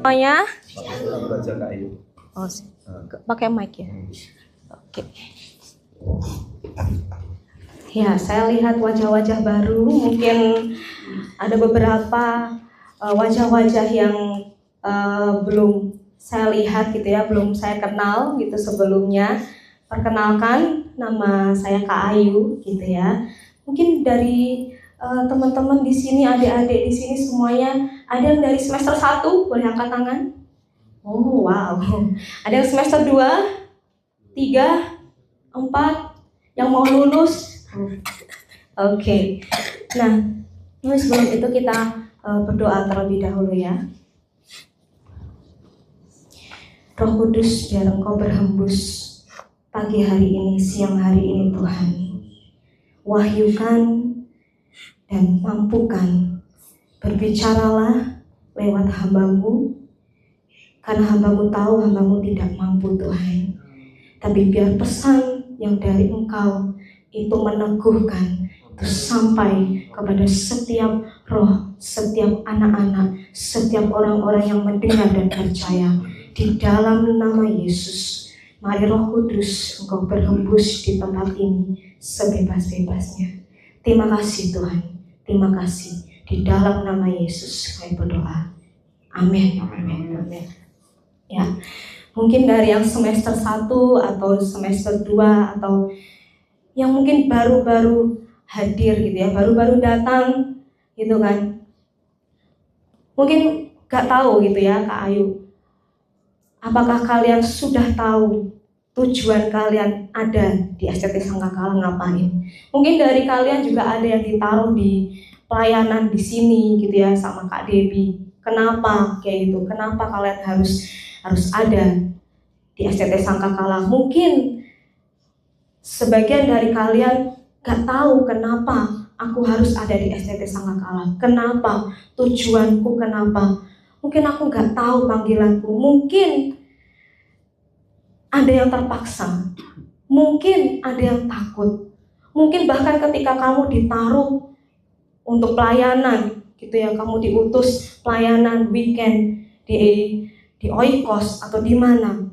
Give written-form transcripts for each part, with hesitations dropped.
Semuanya? Baca Kak Ayu. Oh, pakai mic ya. Oke. Ya, saya lihat wajah-wajah baru. Mungkin ada beberapa wajah-wajah yang belum saya lihat gitu ya, belum saya kenal gitu sebelumnya. Perkenalkan, nama saya Kak Ayu gitu ya. Mungkin dari teman-teman di sini, adik-adik di sini semuanya ada yang dari semester 1, boleh angkat tangan? Oh, wow. Ada yang semester 2, 3, 4 yang mau lulus. Oke. Nah, sebelum itu kita berdoa terlebih dahulu ya. Roh Kudus, biar Engkau berhembus pagi hari ini, siang hari ini Tuhan. Wahyukan dan mampukan. Berbicaralah lewat hamba-Mu, karena hamba-Mu tahu hamba-Mu tidak mampu Tuhan. Tapi biar pesan yang dari Engkau itu meneguhkan, terus sampai kepada setiap roh, setiap anak-anak, setiap orang-orang yang mendengar dan percaya. Di dalam nama Yesus, mari Roh Kudus Engkau berhembus di tempat ini sebebas-bebasnya. Terima kasih Tuhan, terima kasih. Di dalam nama Yesus kami berdoa. Amin, amin, amin. Ya, mungkin dari yang semester 1 atau semester 2 atau yang mungkin baru-baru hadir gitu ya, baru-baru datang gitu kan. Mungkin gak tahu gitu ya Kak Ayu, apakah kalian sudah tahu tujuan kalian ada di SCT Sangkakala ngapain? Mungkin dari kalian juga ada yang ditaruh di pelayanan di sini gitu ya sama Kak Debbie. Kenapa kayak gitu? Kenapa kalian harus ada di SCT Sangkakala? Mungkin sebagian dari kalian gak tahu kenapa aku harus ada di SCT Sangkakala. Kenapa? Tujuanku kenapa? Mungkin aku gak tahu panggilanku. Mungkin ada yang terpaksa. Mungkin ada yang takut. Mungkin bahkan ketika kamu ditaruh untuk pelayanan gitu ya, kamu diutus pelayanan weekend di Oikos atau di mana.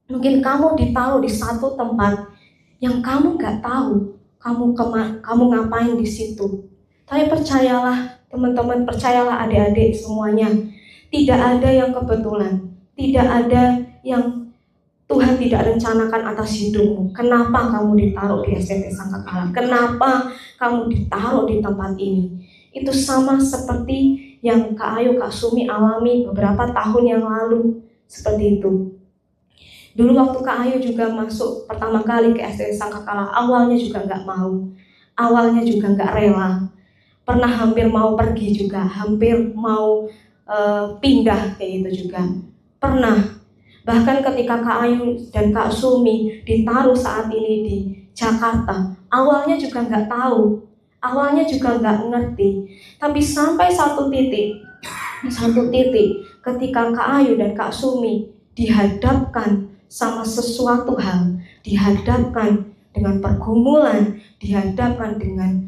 Mungkin kamu ditaruh di satu tempat yang kamu gak tahu kamu ngapain di situ. Tapi percayalah teman-teman, percayalah adik-adik semuanya, tidak ada yang kebetulan, tidak ada yang Tuhan tidak rencanakan atas hidupmu. Kenapa kamu ditaruh di SCT Sangkakala? Kenapa kamu ditaruh di tempat ini? Itu sama seperti yang Kak Ayu, Kak Sumi alami beberapa tahun yang lalu. Seperti itu. Dulu waktu Kak Ayu juga masuk pertama kali ke SCT Sangkakala, awalnya juga gak mau. Awalnya juga gak rela. Pernah hampir mau pergi juga, hampir mau pindah kayak gitu juga. Pernah. Bahkan ketika Kak Ayu dan Kak Sumi ditaruh saat ini di Jakarta, awalnya juga nggak tahu, awalnya juga nggak ngerti. Tapi sampai satu titik, ketika Kak Ayu dan Kak Sumi dihadapkan sama sesuatu hal, dihadapkan dengan pergumulan, dihadapkan dengan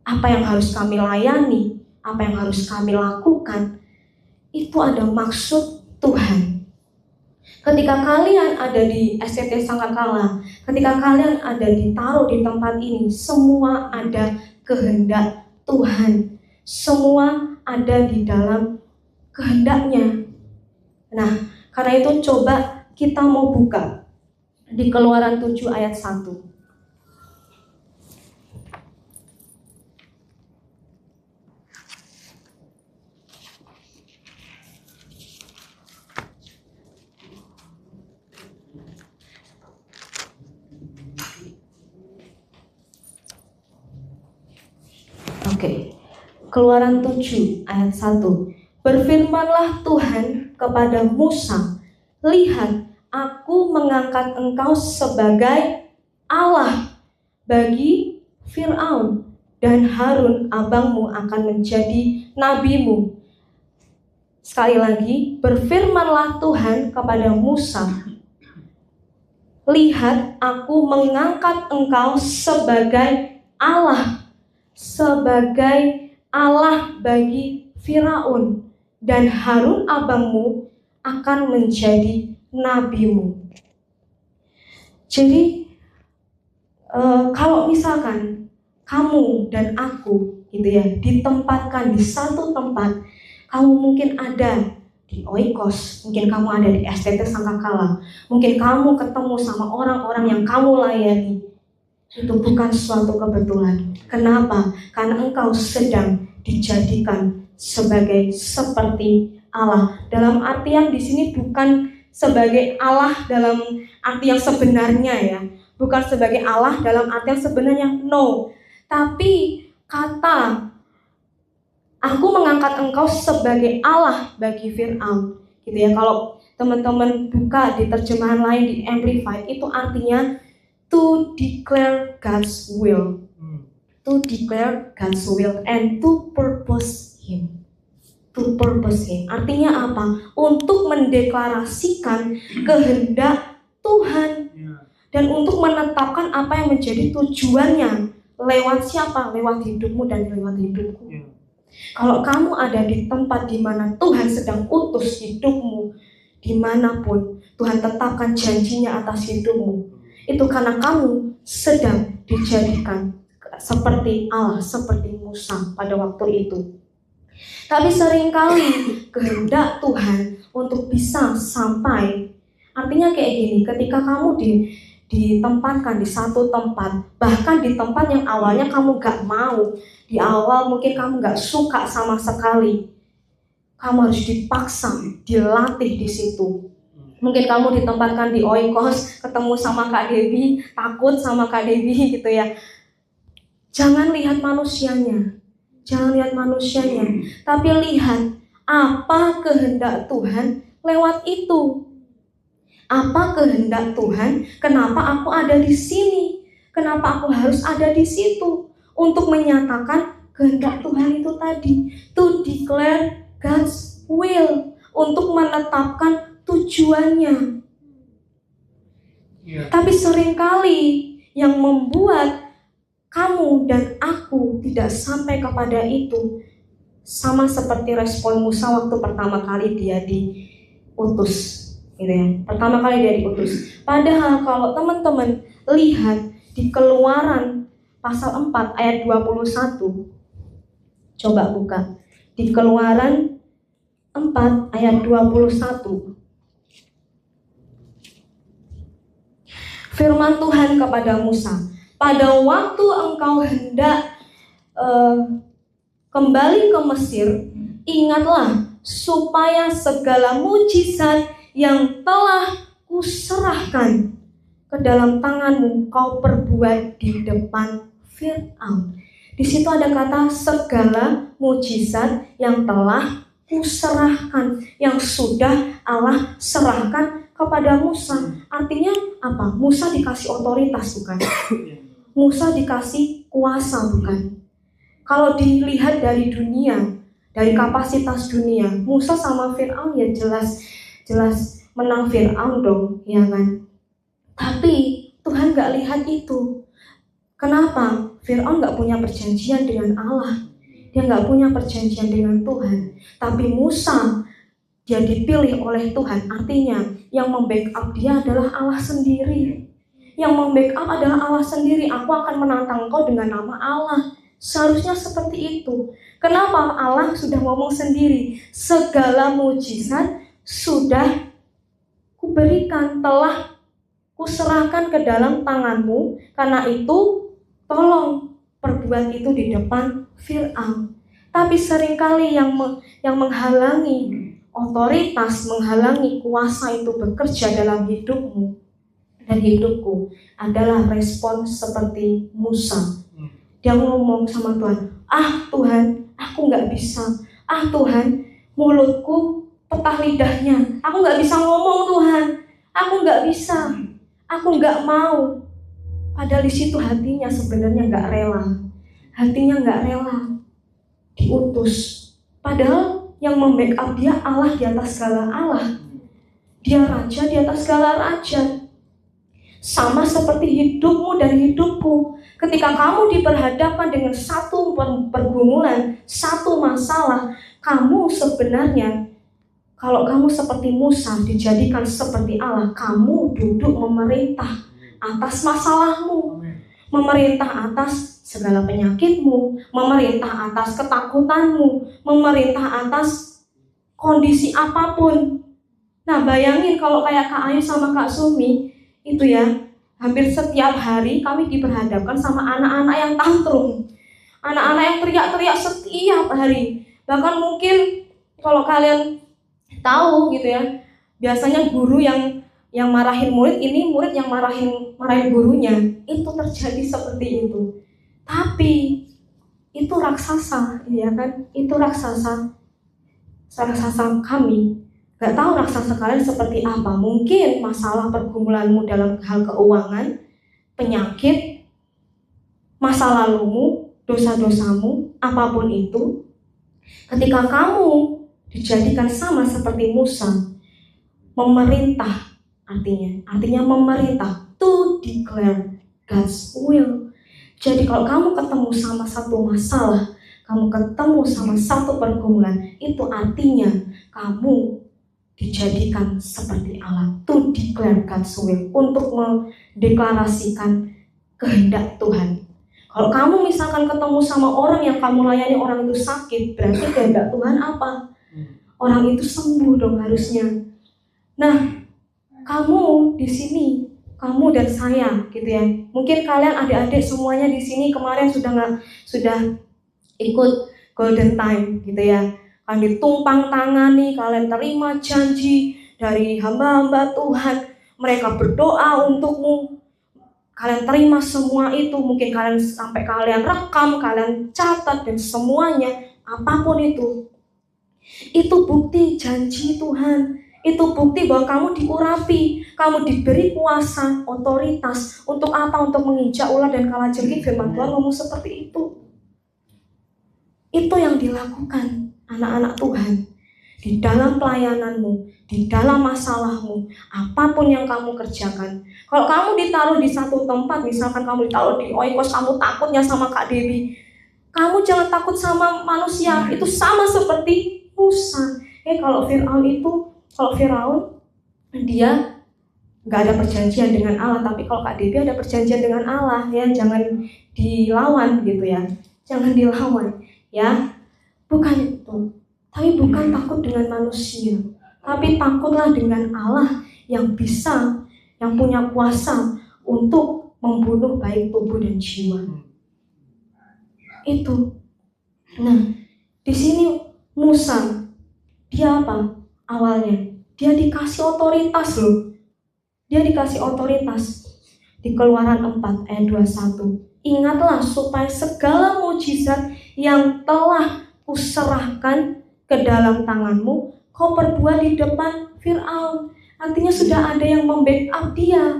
apa yang harus kami layani, apa yang harus kami lakukan, itu ada maksud Tuhan. Ketika kalian ada di SCT Sangkakala, ketika kalian ada ditaruh di tempat ini, semua ada kehendak Tuhan. Semua ada di dalam kehendaknya. Nah, karena itu coba kita mau buka di Keluaran 7 ayat 1. Oke, Keluaran 7 ayat 1. Berfirmanlah Tuhan kepada Musa, lihat, aku mengangkat engkau sebagai Allah bagi Fir'aun, dan Harun abangmu akan menjadi nabimu. Sekali lagi, berfirmanlah Tuhan kepada Musa, lihat, aku mengangkat engkau sebagai Allah bagi Firaun, dan Harun abangmu akan menjadi nabimu. Jadi kalau misalkan kamu dan aku gitu ya ditempatkan di satu tempat, kamu mungkin ada di Oikos, mungkin kamu ada di STT Sangkakala, mungkin kamu ketemu sama orang-orang yang kamu layani. Itu bukan suatu kebetulan. Kenapa? Karena engkau sedang dijadikan sebagai seperti Allah. Dalam artian di sini bukan sebagai Allah dalam arti yang sebenarnya ya, bukan sebagai Allah dalam arti yang sebenarnya, no. Tapi kata aku mengangkat engkau sebagai Allah bagi Fir'aun, gitu ya. Kalau teman-teman buka di terjemahan lain di Amplified, itu artinya to declare God's will, to declare God's will and to purpose Him. To purpose Him artinya apa? Untuk mendeklarasikan kehendak Tuhan dan untuk menetapkan apa yang menjadi tujuannya. Lewat siapa? Lewat hidupmu dan lewat hidupku. Kalau kamu ada di tempat di mana Tuhan sedang utus hidupmu, dimanapun Tuhan tetapkan janjinya atas hidupmu, itu karena kamu sedang dijadikan seperti Allah, seperti Musa pada waktu itu. Tapi seringkali kehendak Tuhan untuk bisa sampai, artinya kayak gini, ketika kamu ditempatkan di satu tempat, bahkan di tempat yang awalnya kamu gak mau, di awal mungkin kamu gak suka sama sekali, kamu harus dipaksa, dilatih di situ. Mungkin kamu ditempatkan di Oikos, ketemu sama Kak Debbie, takut sama Kak Debbie gitu ya. Jangan lihat manusianya, tapi lihat apa kehendak Tuhan lewat itu. Apa kehendak Tuhan? Kenapa aku ada di sini? Kenapa aku harus ada di situ? Untuk menyatakan kehendak Tuhan itu tadi, to declare God's will, untuk menetapkan tujuannya. Tapi seringkali yang membuat kamu dan aku tidak sampai kepada itu, sama seperti respon Musa waktu pertama kali dia diutus, gitu ya. Pertama kali dia diutus. Padahal kalau teman-teman lihat di Keluaran pasal 4 ayat 21, coba buka di Keluaran 4 ayat 21. Firman Tuhan kepada Musa, pada waktu engkau hendak kembali ke Mesir, ingatlah supaya segala mujizat yang telah kuserahkan ke dalam tanganmu kau perbuat di depan Fir'aun. Di situ ada kata segala mujizat yang telah kuserahkan, yang sudah Allah serahkan kepada Musa. Artinya apa? Musa dikasih otoritas, bukan? Musa dikasih kuasa, bukan? Kalau dilihat dari dunia, dari kapasitas dunia, Musa sama Fir'aun ya jelas menang Fir'aun dong, ya kan? Tapi Tuhan gak lihat itu. Kenapa? Fir'aun gak punya perjanjian dengan Allah, dia gak punya perjanjian dengan Tuhan. Tapi Musa, dia dipilih oleh Tuhan, artinya yang membackup dia adalah Allah sendiri. Yang membackup adalah Allah sendiri. Aku akan menantang kau dengan nama Allah. Seharusnya seperti itu. Kenapa? Allah sudah ngomong sendiri, segala mujizat sudah kuberikan, telah kuserahkan ke dalam tanganmu. Karena itu tolong perbuat itu di depan Fir'aun. Tapi seringkali yang menghalangi otoritas, menghalangi kuasa itu bekerja dalam hidupmu dan hidupku adalah respon seperti Musa. Dia ngomong sama Tuhan, Tuhan, aku gak bisa. Tuhan, mulutku petah lidahnya, aku gak bisa ngomong Tuhan, aku gak bisa, aku gak mau. Padahal di situ hatinya sebenarnya gak rela, hatinya gak rela diutus. Padahal yang membackup dia Allah di atas segala Allah, dia raja di atas segala raja. Sama seperti hidupmu dan hidupku. Ketika kamu diperhadapkan dengan satu pergumulan, satu masalah, kamu sebenarnya Kalau kamu seperti Musa dijadikan seperti Allah, kamu duduk memerintah atas masalahmu, memerintah atas segala penyakitmu, memerintah atas ketakutanmu, memerintah atas kondisi apapun. Nah, bayangin kalau kayak Kak Ayu sama Kak Sumi itu ya, hampir setiap hari kami diperhadapkan sama anak-anak yang tantrum, anak-anak yang teriak-teriak setiap hari. Bahkan mungkin kalau kalian tahu gitu ya, biasanya guru yang marahin murid, ini murid yang marahin gurunya. Itu terjadi seperti itu. Tapi itu raksasa, ya kan? Itu raksasa kami. Gak tahu raksasa kalian seperti apa. Mungkin masalah pergumulanmu dalam hal keuangan, penyakit, masa lalumu, dosa-dosamu, apapun itu. Ketika kamu dijadikan sama seperti Musa, memerintah, artinya memerintah, to declare God's will. Jadi kalau kamu ketemu sama satu masalah, kamu ketemu sama satu pergumulan, itu artinya kamu dijadikan seperti Allah, to declare God's will, untuk mendeklarasikan kehendak Tuhan. Kalau kamu misalkan ketemu sama orang yang kamu layani, orang itu sakit, berarti kehendak Tuhan apa? Orang itu sembuh dong harusnya. Nah, kamu di sini, kamu dan saya, gitu ya. Mungkin kalian adik-adik semuanya di sini kemarin sudah ikut Golden Time, gitu ya. Kan ditumpang tangani, kalian terima janji dari hamba-hamba Tuhan. Mereka berdoa untukmu. Kalian terima semua itu, mungkin kalian sampai kalian rekam, kalian catat dan semuanya, apapun itu bukti janji Tuhan. Itu bukti bahwa kamu diurapi, kamu diberi kuasa, otoritas. Untuk apa? Untuk menginjak ular dan kalajengking. Firman Tuhan ngomong seperti itu. Itu yang dilakukan anak-anak Tuhan di dalam pelayananmu, di dalam masalahmu, apapun yang kamu kerjakan. Kalau kamu ditaruh di satu tempat, misalkan kamu ditaruh di Oikos, kamu takutnya sama Kak Dewi, kamu jangan takut sama manusia. Itu sama seperti Musa. Kalau Firaun dia nggak ada perjanjian dengan Allah, tapi kalau Kak Dewi ada perjanjian dengan Allah, ya jangan dilawan gitu ya, jangan dilawan ya. Bukan itu. Tapi bukan takut dengan manusia, tapi takutlah dengan Allah yang bisa, yang punya kuasa untuk membunuh baik tubuh dan jiwa. Itu. Nah, di sini Musa, dia apa? Awalnya, dia dikasih otoritas loh. Dia dikasih otoritas. Di Keluaran 4 ayat 21. Ingatlah supaya segala mujizat yang telah kuserahkan ke dalam tanganmu, kau perbuat di depan Firaun. Artinya sudah ada yang membackup dia.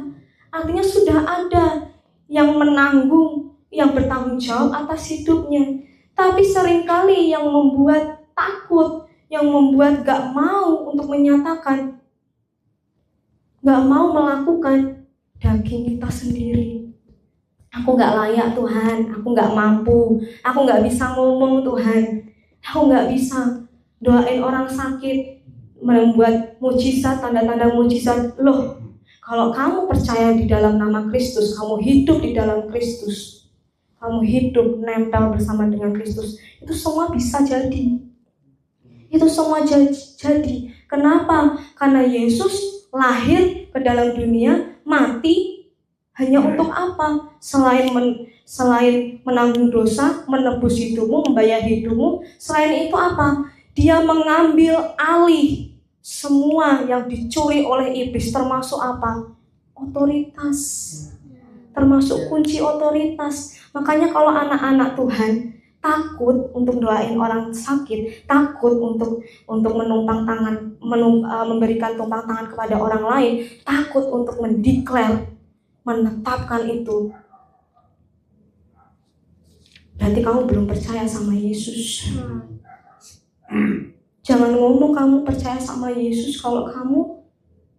Artinya sudah ada yang menanggung, yang bertanggung jawab atas hidupnya. Tapi seringkali yang membuat takut, yang membuat gak mau untuk menyatakan, gak mau melakukan, daging kita sendiri. Aku gak layak Tuhan, aku gak mampu, aku gak bisa ngomong Tuhan, aku gak bisa doain orang sakit, membuat mujizat, tanda-tanda mujizat. Loh, kalau kamu percaya di dalam nama Kristus, kamu hidup di dalam Kristus, kamu hidup nempel bersama dengan Kristus, itu semua bisa jadi. Itu semua jadi. Kenapa? Karena Yesus lahir ke dalam dunia, mati hanya untuk apa? Selain menanggung dosa, menebus hidupmu, membayar hidupmu, selain itu apa? Dia mengambil alih semua yang dicuri oleh iblis, termasuk apa? Otoritas. Termasuk kunci otoritas. Makanya kalau anak-anak Tuhan takut untuk doain orang sakit, takut untuk menumpang tangan, memberikan tumpang tangan kepada orang lain, takut untuk mendeklar, menetapkan itu, berarti kamu belum percaya sama Yesus. Jangan ngomong kamu percaya sama Yesus kalau kamu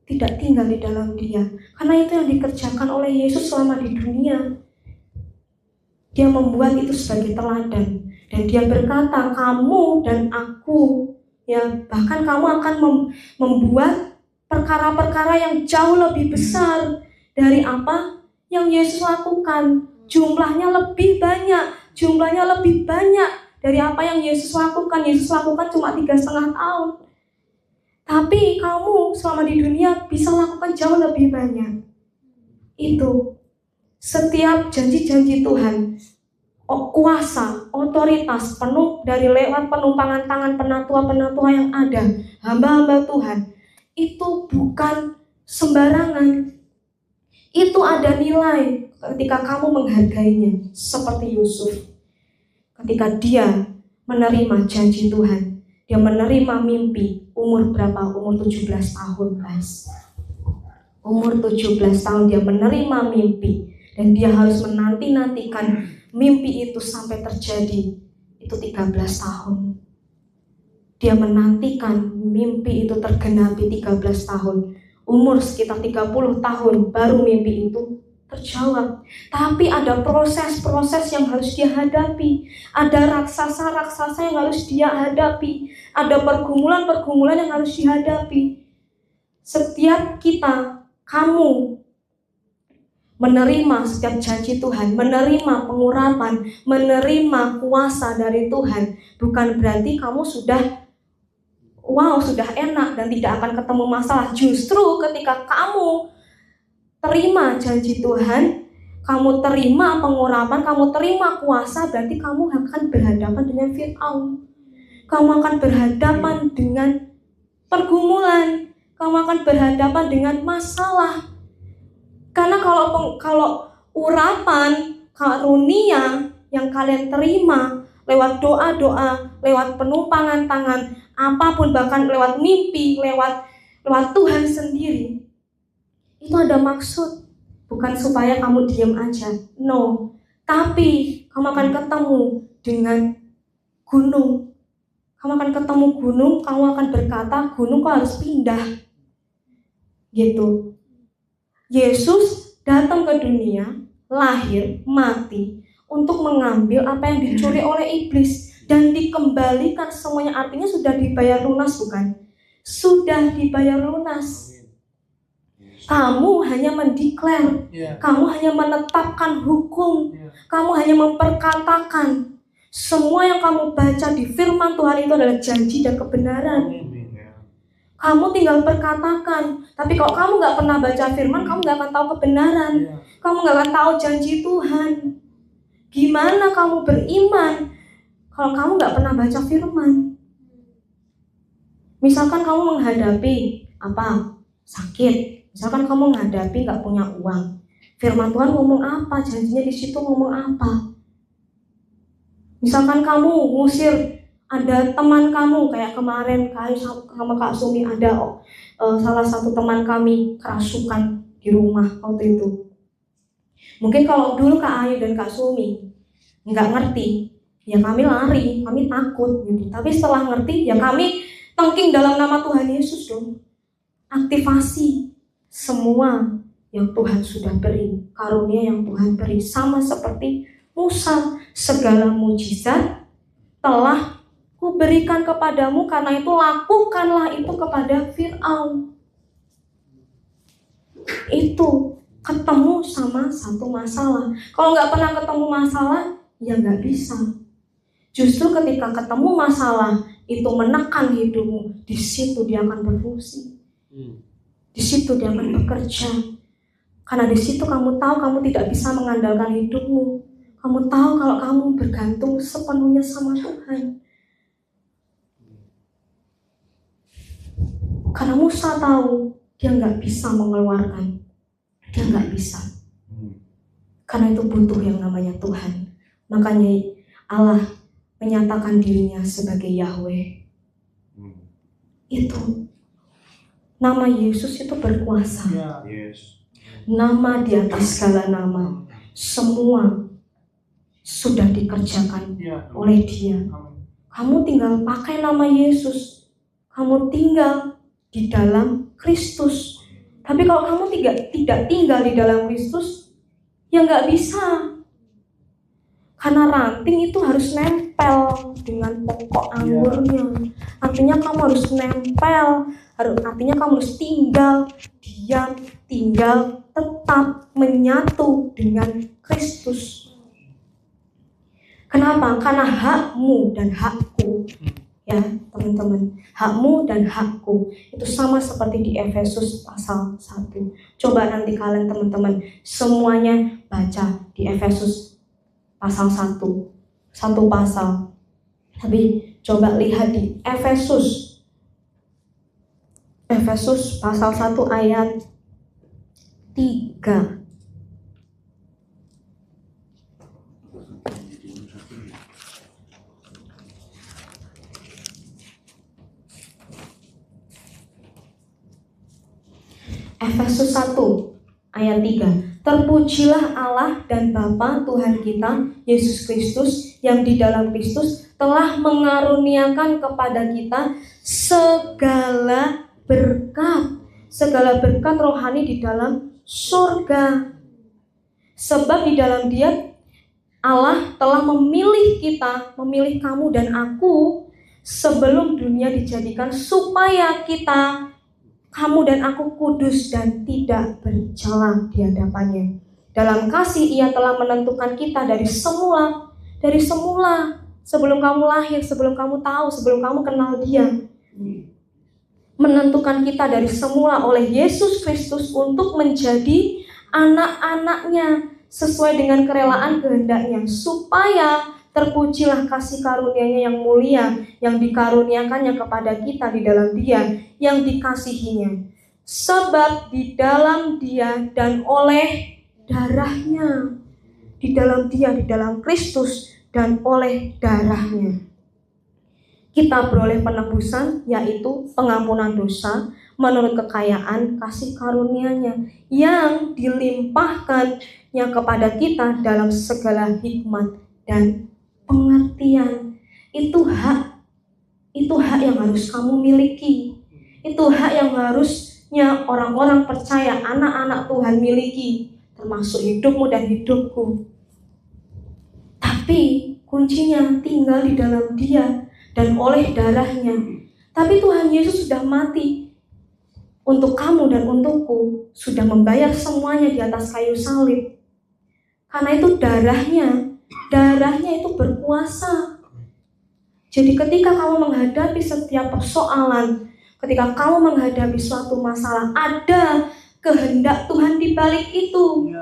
tidak tinggal di dalam Dia. Karena itu yang dikerjakan oleh Yesus selama di dunia. Dia membuat itu sebagai teladan. Dan Dia berkata, kamu dan aku Ya, bahkan kamu akan membuat perkara-perkara yang jauh lebih besar dari apa yang Yesus lakukan. Jumlahnya lebih banyak dari apa yang Yesus lakukan. Yesus lakukan cuma 3,5 tahun. Tapi kamu selama di dunia bisa lakukan jauh lebih banyak. Itu setiap janji-janji Tuhan, kuasa, otoritas penuh dari lewat penumpangan tangan penatua-penatua yang ada, hamba-hamba Tuhan, itu bukan sembarangan. Itu ada nilai ketika kamu menghargainya. Seperti Yusuf, ketika dia menerima janji Tuhan, dia menerima mimpi. Umur berapa? Umur 17 tahun, guys. Umur 17 tahun dia menerima mimpi. Dan dia harus menanti-nantikan mimpi itu sampai terjadi. Itu 13 tahun. Dia menantikan mimpi itu tergenapi 13 tahun. Umur sekitar 30 tahun baru mimpi itu terjawab. Tapi ada proses-proses yang harus dia hadapi. Ada raksasa-raksasa yang harus dia hadapi. Ada pergumulan-pergumulan yang harus dihadapi. Setiap kita, kamu menerima setiap janji Tuhan, menerima pengurapan, menerima kuasa dari Tuhan, bukan berarti kamu sudah enak dan tidak akan ketemu masalah. Justru ketika kamu terima janji Tuhan, kamu terima pengurapan, kamu terima kuasa, berarti kamu akan berhadapan dengan Fir'aun. Kamu akan berhadapan dengan pergumulan, kamu akan berhadapan dengan masalah. Karena kalau urapan, karunia yang kalian terima lewat doa-doa, lewat penumpangan tangan, apapun, bahkan lewat mimpi, lewat Tuhan sendiri, itu ada maksud. Bukan supaya kamu diam aja, no. Tapi kamu akan ketemu dengan gunung. Kamu akan ketemu gunung, kamu akan berkata, gunung kok harus pindah. Gitu. Yesus datang ke dunia, lahir, mati, untuk mengambil apa yang dicuri oleh iblis dan dikembalikan semuanya. Artinya sudah dibayar lunas, bukan? Sudah dibayar lunas. Kamu hanya mendeklar, kamu hanya menetapkan hukum, kamu hanya memperkatakan. Semua yang kamu baca di firman Tuhan itu adalah janji dan kebenaran. Kamu tinggal perkatakan. Tapi kalau kamu gak pernah baca firman, kamu gak akan tahu kebenaran. Kamu gak akan tahu janji Tuhan. Gimana kamu beriman kalau kamu gak pernah baca firman? Misalkan kamu menghadapi sakit. Misalkan kamu menghadapi gak punya uang. Firman Tuhan ngomong apa? Janjinya di situ ngomong apa? Misalkan kamu ngusir, ada teman kamu, kayak kemarin sama Kak Sumi, ada salah satu teman kami kerasukan di rumah waktu itu. Mungkin kalau dulu Kak Ayu dan Kak Sumi nggak ngerti, ya kami lari, kami takut gitu. Tapi setelah ngerti, ya kami tengking dalam nama Tuhan Yesus dong. Aktivasi semua yang Tuhan sudah beri, karunia yang Tuhan beri, sama seperti Musa, segala mujizat telah kuberikan kepadamu, karena itu lakukanlah itu kepada Fir'aun. Itu ketemu sama satu masalah. Kalau nggak pernah ketemu masalah, ya nggak bisa. Justru ketika ketemu masalah, itu menekan hidupmu, di situ dia akan berfungsi. Di situ dia akan bekerja. Karena di situ kamu tahu kamu tidak bisa mengandalkan hidupmu. Kamu tahu kalau kamu bergantung sepenuhnya sama Tuhan. Karena Musa tahu dia nggak bisa mengeluarkan, dia nggak bisa. Karena itu butuh yang namanya Tuhan. Makanya Allah menyatakan dirinya sebagai Yahweh. Itu nama Yesus itu berkuasa. Nama di atas segala nama. Semua sudah dikerjakan oleh Dia. Kamu tinggal pakai nama Yesus. Kamu tinggal di dalam Kristus. Tapi kalau kamu tidak tinggal di dalam Kristus, ya nggak bisa. Karena ranting itu harus nempel dengan pokok anggurnya. artinya kamu harus nempel, artinya kamu harus tinggal, diam, tinggal, tetap menyatu dengan Kristus. Kenapa? Karena hakmu dan hakku, ya teman-teman, hakmu dan hakku itu sama seperti di Efesus pasal 1. Coba nanti kalian teman-teman semuanya baca di Efesus pasal 1, satu pasal. Tapi coba lihat di Efesus pasal 1 ayat 3. Efesus 1 ayat 3. Terpujilah Allah dan Bapa Tuhan kita Yesus Kristus, yang di dalam Kristus telah mengaruniakan kepada kita segala berkat rohani di dalam surga. Sebab di dalam Dia Allah telah memilih kita, memilih kamu dan aku sebelum dunia dijadikan, supaya kamu dan aku kudus dan tidak bercela di hadapannya. Dalam kasih Ia telah menentukan kita dari semula, sebelum kamu lahir, sebelum kamu tahu, sebelum kamu kenal Dia. Menentukan kita dari semula oleh Yesus Kristus untuk menjadi anak-anaknya sesuai dengan kerelaan kehendak-Nya, supaya terpujilah kasih karunia-Nya yang mulia yang dikaruniakannya kepada kita di dalam Dia yang dikasihinya. Sebab di dalam Dia dan oleh darah-Nya, di dalam Dia, di dalam Kristus dan oleh darah-Nya, kita beroleh penebusan, yaitu pengampunan dosa menurut kekayaan kasih karunia-Nya yang dilimpahkannya kepada kita dalam segala hikmat dan pengertian. Itu hak yang harus kamu miliki. Itu hak yang harusnya orang-orang percaya, anak-anak Tuhan miliki, termasuk hidupmu dan hidupku. Tapi kuncinya tinggal di dalam Dia dan oleh darah-Nya. Tapi Tuhan Yesus sudah mati untuk kamu dan untukku, sudah membayar semuanya di atas kayu salib. Karena itu darahnya itu berkuasa. Jadi ketika kamu menghadapi setiap persoalan, ketika kamu menghadapi suatu masalah, ada kehendak Tuhan di balik itu.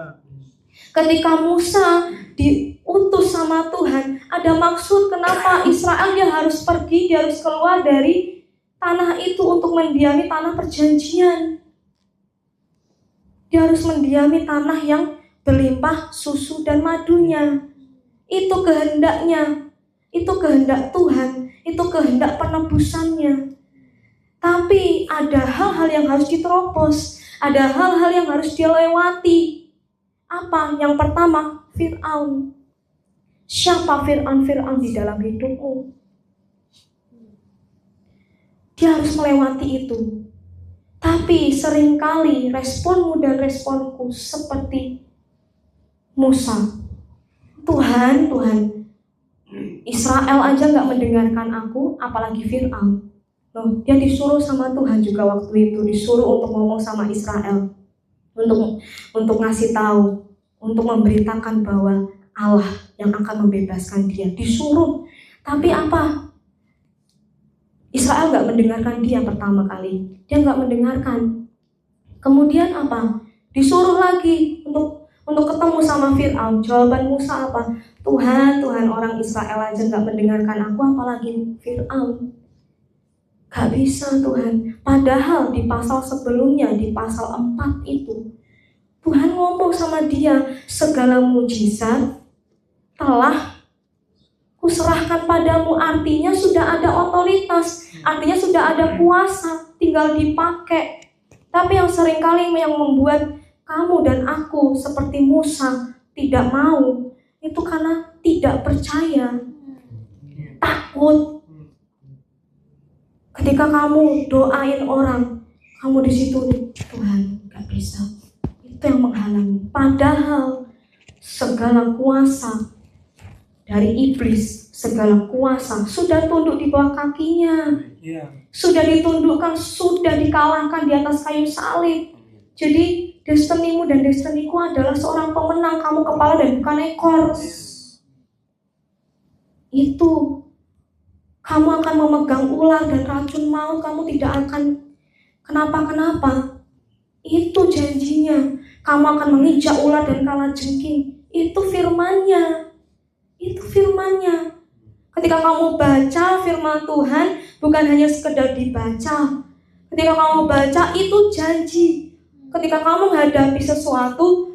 Ketika Musa diutus sama Tuhan, ada maksud kenapa Israel dia harus pergi, dia harus keluar dari tanah itu untuk mendiami tanah perjanjian. Dia harus mendiami tanah yang berlimpah susu dan madunya. Itu kehendaknya, itu kehendak Tuhan, itu kehendak penebusannya. Tapi ada hal-hal yang harus diterobos, ada hal-hal yang harus dilewati. Apa? Yang pertama, Fir'aun. Siapa Fir'aun di dalam hidupmu? Dia harus melewati itu. Tapi seringkali responmu dan responku seperti Musa. Tuhan, Israel aja gak mendengarkan aku, apalagi Fir'aun. Loh, dia disuruh sama Tuhan juga waktu itu, disuruh untuk ngomong sama Israel, untuk ngasih tahu, untuk memberitakan bahwa Allah yang akan membebaskan dia. Disuruh, tapi apa? Israel gak mendengarkan dia pertama kali, dia gak mendengarkan. Kemudian apa? Disuruh lagi untuk ketemu sama Fir'aun. Jawaban Musa apa? Tuhan, orang Israel aja gak mendengarkan aku, apalagi Fir'aun. Gak bisa Tuhan. Padahal di pasal sebelumnya, di pasal 4 itu, Tuhan ngomong sama dia, segala mujizat telah kuserahkan padamu. Artinya sudah ada otoritas, artinya sudah ada kuasa, tinggal dipakai. Tapi yang seringkali yang membuat kamu dan aku seperti Musa tidak mau, itu karena tidak percaya, takut. Ketika kamu doain orang, kamu di situ, Tuhan gak bisa, itu yang menghalangi. Padahal segala kuasa dari iblis, segala kuasa sudah tunduk di bawah kakinya. Sudah ditundukkan, sudah dikalahkan di atas kayu salib. Jadi destinimu dan destiniku adalah seorang pemenang. Kamu kepala dan bukan ekor. Itu kamu akan memegang ular dan racun maut. Kamu tidak akan kenapa-kenapa. Itu janjinya. Kamu akan menginjak ular dan kalajengking. Itu firman-Nya. Itu firman-Nya. Ketika kamu baca firman Tuhan, bukan hanya sekedar dibaca. Ketika kamu baca, itu janji. Ketika kamu menghadapi sesuatu,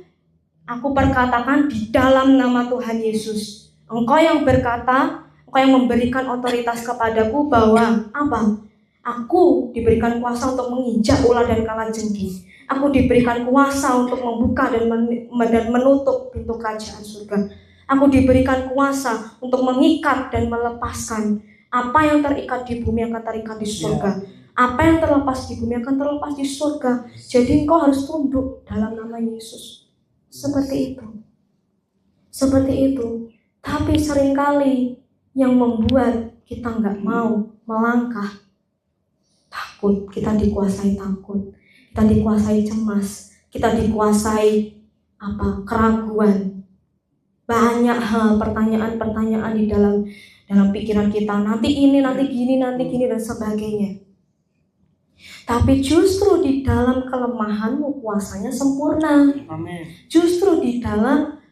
aku perkatakan di dalam nama Tuhan Yesus. Engkau yang berkata, engkau yang memberikan otoritas kepadaku bahwa apa? Aku diberikan kuasa untuk menginjak ular dan kalajengking. Aku diberikan kuasa untuk membuka dan menutup pintu kerajaan surga. Aku diberikan kuasa untuk mengikat dan melepaskan. Apa yang terikat di bumi akan terikat di surga. Apa yang terlepas di bumi akan terlepas di surga. Jadi engkau harus tunduk dalam nama Yesus. Seperti itu. Seperti itu. Tapi seringkali yang membuat kita nggak mau melangkah, takut. Kita dikuasai takut. Kita dikuasai cemas. Kita dikuasai keraguan. Banyak hal, pertanyaan-pertanyaan di dalam pikiran kita. Nanti ini, nanti gini, dan sebagainya. Tapi justru di dalam kelemahanmu kuasanya sempurna. Amin. Justru di dalam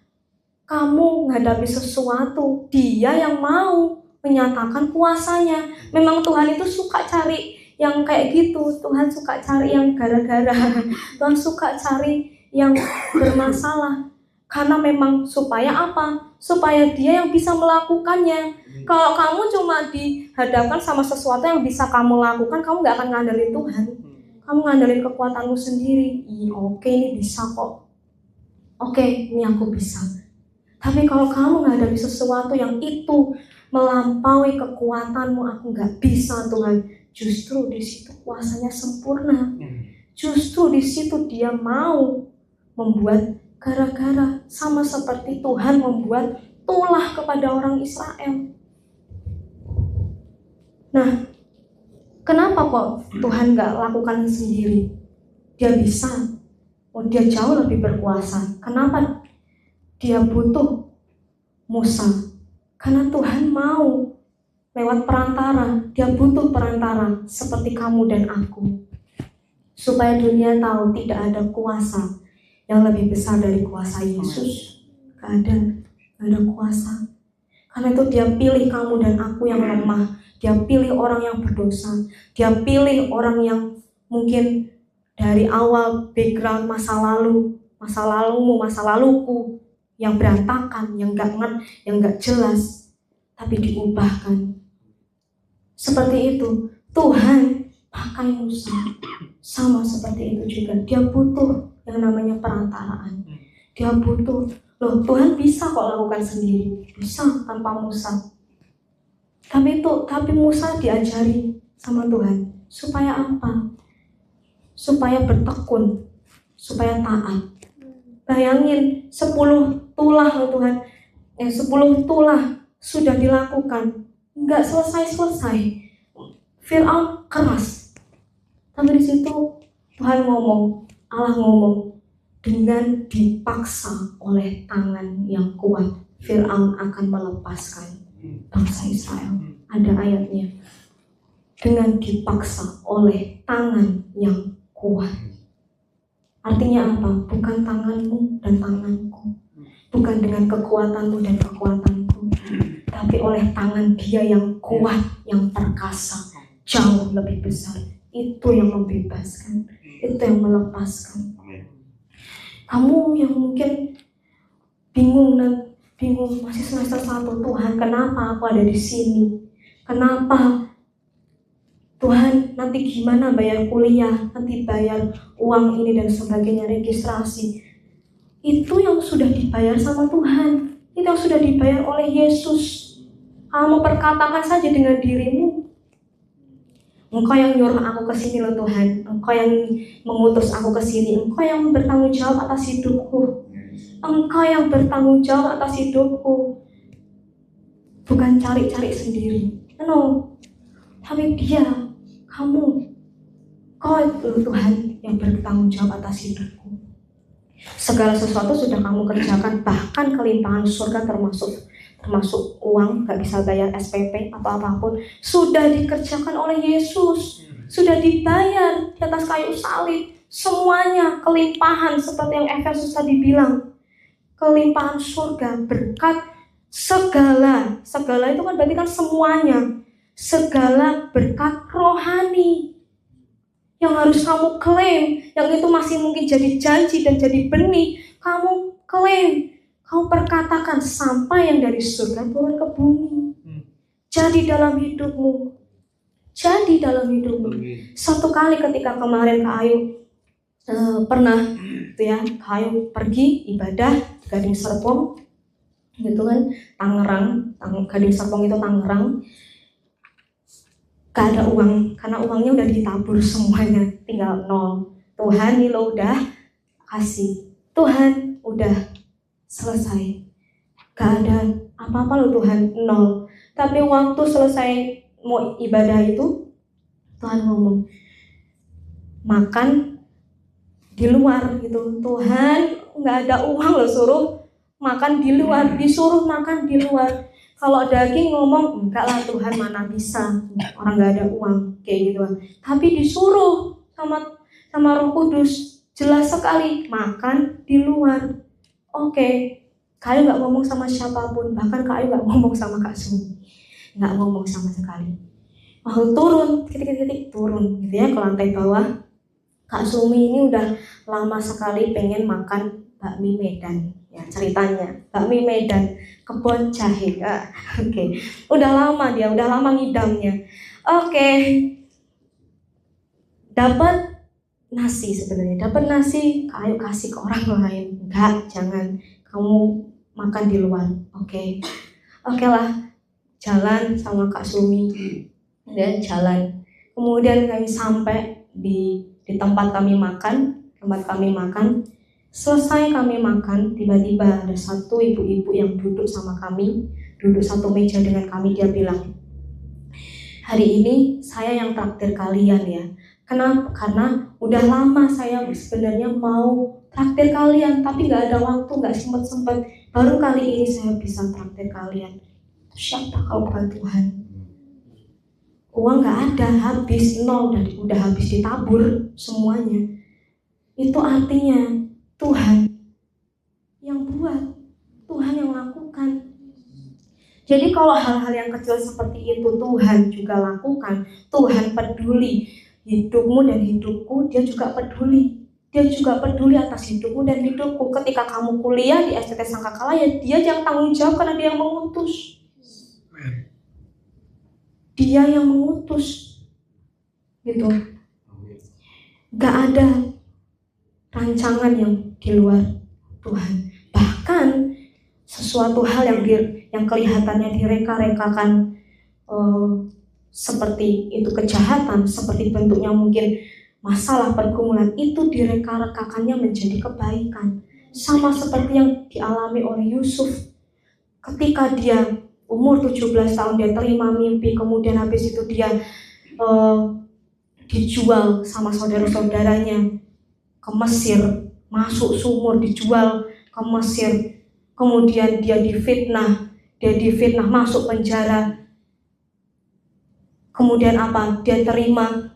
kamu menghadapi sesuatu, Dia yang mau menyatakan kuasanya. Memang Tuhan itu suka cari yang kayak gitu. Tuhan suka cari yang gara-gara. Tuhan suka cari yang bermasalah. Karena memang supaya apa? Supaya Dia yang bisa melakukannya. Kalau kamu cuma dihadapkan sama sesuatu yang bisa kamu lakukan, kamu gak akan ngandalin Tuhan. Kamu ngandalin kekuatanmu sendiri. Oke, ini bisa kok. Oke, ini aku bisa. Tapi kalau kamu menghadapi sesuatu yang itu melampaui kekuatanmu, aku gak bisa Tuhan. Justru di situ kuasanya sempurna. Justru di situ Dia mau membuat gara-gara, sama seperti Tuhan membuat tulah kepada orang Israel. Nah, kenapa kok Tuhan gak lakukan sendiri? Dia bisa. Dia jauh lebih berkuasa. Kenapa Dia butuh Musa? Karena Tuhan mau lewat perantara. Dia butuh perantara seperti kamu dan aku, supaya dunia tahu tidak ada kuasa yang lebih besar dari kuasa Yesus. Gak ada kuasa. Karena itu Dia pilih kamu dan aku yang lemah. Dia pilih orang yang berdosa. Dia pilih orang yang mungkin dari awal background masa lalumu, masa laluku yang berantakan, yang gak jelas, tapi diubahkan. Seperti itu Tuhan pakai Musa. Sama seperti itu juga. Dia butuh yang namanya perantaraan. Dia butuh. Tuhan bisa kok lakukan sendiri. Bisa tanpa Musa. Tapi Musa diajari sama Tuhan. Supaya apa? Supaya bertekun. Supaya taat. Bayangin 10 tulah Tuhan. 10 tulah sudah dilakukan. Nggak selesai-selesai. Fir'aun keras. Tapi di situ Allah ngomong, dengan dipaksa oleh tangan yang kuat, Fir'aun akan melepaskan bangsa Israel. Ada ayatnya. Dengan dipaksa oleh tangan yang kuat. Artinya apa? Bukan tanganmu dan tanganku. Bukan dengan kekuatanmu dan kekuatanku. Tapi oleh tangan Dia yang kuat, yang perkasa. Jauh lebih besar. Itu yang membebaskan. Itu yang melepaskan. Kamu yang mungkin bingung masih semester 1, Tuhan kenapa aku ada di sini? Kenapa? Tuhan nanti gimana bayar kuliah, nanti bayar uang ini dan sebagainya, registrasi. Itu yang sudah dibayar sama Tuhan. Itu yang sudah dibayar oleh Yesus. Kamu perkatakan saja dengan dirimu, Engkau yang nyuruh aku ke sini loh Tuhan. Engkau yang mengutus aku ke sini. Engkau yang bertanggung jawab atas hidupku. Engkau yang bertanggung jawab atas hidupku. bukan cari-cari sendiri. No, tapi kau itu Tuhan yang bertanggung jawab atas hidupku. Segala sesuatu sudah kamu kerjakan, bahkan kelimpahan surga termasuk uang, gak bisa bayar SPP atau apapun, sudah dikerjakan oleh Yesus, sudah dibayar di atas kayu salib. Semuanya kelimpahan, seperti yang Efesus tadi bilang, kelimpahan surga, berkat, segala itu kan berarti kan semuanya, segala berkat rohani yang harus kamu klaim, yang itu masih mungkin jadi janji dan jadi benih, kamu klaim, kamu perkatakan sampai yang dari surga turun ke bumi. Jadi dalam hidupmu. Satu kali ketika kemarin Kak Ayu pernah gitu ya, Kak Ayu pergi ibadah Gading Serpong gitu kan, Tangerang, Gading Serpong itu Tangerang. Gak ada uang, karena uangnya udah ditabur semuanya, tinggal 0. Tuhan nih lo udah kasih, Tuhan udah selesai, gak ada apa-apa lo Tuhan, 0. Tapi waktu selesai mau ibadah itu, Tuhan ngomong, makan di luar gitu. Tuhan gak ada uang lo, suruh makan di luar, disuruh makan di luar. Kalau daging ngomong, enggak lah Tuhan, mana bisa, orang gak ada uang, kayak gitu. Tapi disuruh sama Roh Kudus, jelas sekali, makan di luar. Oke, Kak Ayu gak ngomong sama siapapun, bahkan Kak Ayu gak ngomong sama Kak Sumi, gak ngomong sama sekali. Turun, titik-titik turun gitu ya ke lantai bawah. Kak Sumi ini udah lama sekali pengen makan bakmi Medan, ya ceritanya, bakmi Medan, kebon jahe. Oke. Udah lama ngidamnya. Oke. Dapat nasi sebenarnya, Kak Ayu kasih ke orang lain. Enggak, jangan, kamu makan di luar. Oke lah, jalan sama Kak Sumi dan jalan. Kemudian kami sampai di tempat kami makan. Selesai kami makan, tiba-tiba ada satu ibu-ibu yang duduk sama kami, duduk satu meja dengan kami. Dia bilang, hari ini saya yang traktir kalian ya. Kenapa? Karena udah lama saya sebenarnya mau traktir kalian, tapi gak ada waktu, gak sempet. Baru kali ini saya bisa traktir kalian. Siapa kalau bukan Tuhan? Uang gak ada, habis 0, dan udah habis ditabur semuanya. Itu artinya Tuhan yang buat, Tuhan yang lakukan. Jadi kalau hal-hal yang kecil seperti itu Tuhan juga lakukan, Tuhan peduli hidupmu dan hidupku, Dia juga peduli. Dia juga peduli atas hidupmu dan hidupku. Ketika kamu kuliah di STT Sangkakala, ya Dia yang tanggung jawab karena Dia yang mengutus. Dia yang mengutus. Gitu. Gak ada rancangan yang di luar Tuhan. Bahkan sesuatu hal yang kelihatannya direka-rekakan seperti itu kejahatan, seperti bentuknya mungkin masalah pergumulan, itu direka-rekakannya menjadi kebaikan. Sama seperti yang dialami oleh Yusuf. Ketika dia umur 17 tahun, dia terima mimpi, kemudian habis itu dia dijual sama saudara-saudaranya ke Mesir, masuk sumur, dijual ke Mesir. Kemudian dia difitnah, masuk penjara. Kemudian apa? Dia terima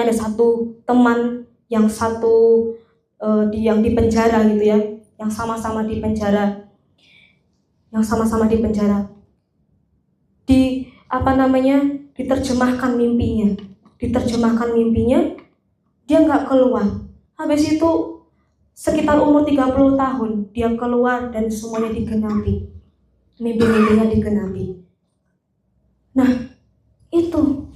ada satu teman yang yang di penjara gitu ya, yang sama-sama di penjara. Diterjemahkan mimpinya, dia nggak keluar. Habis itu sekitar umur 30 tahun dia keluar dan semuanya digenapi, mimpi-mimpinya digenapi. Nah, itu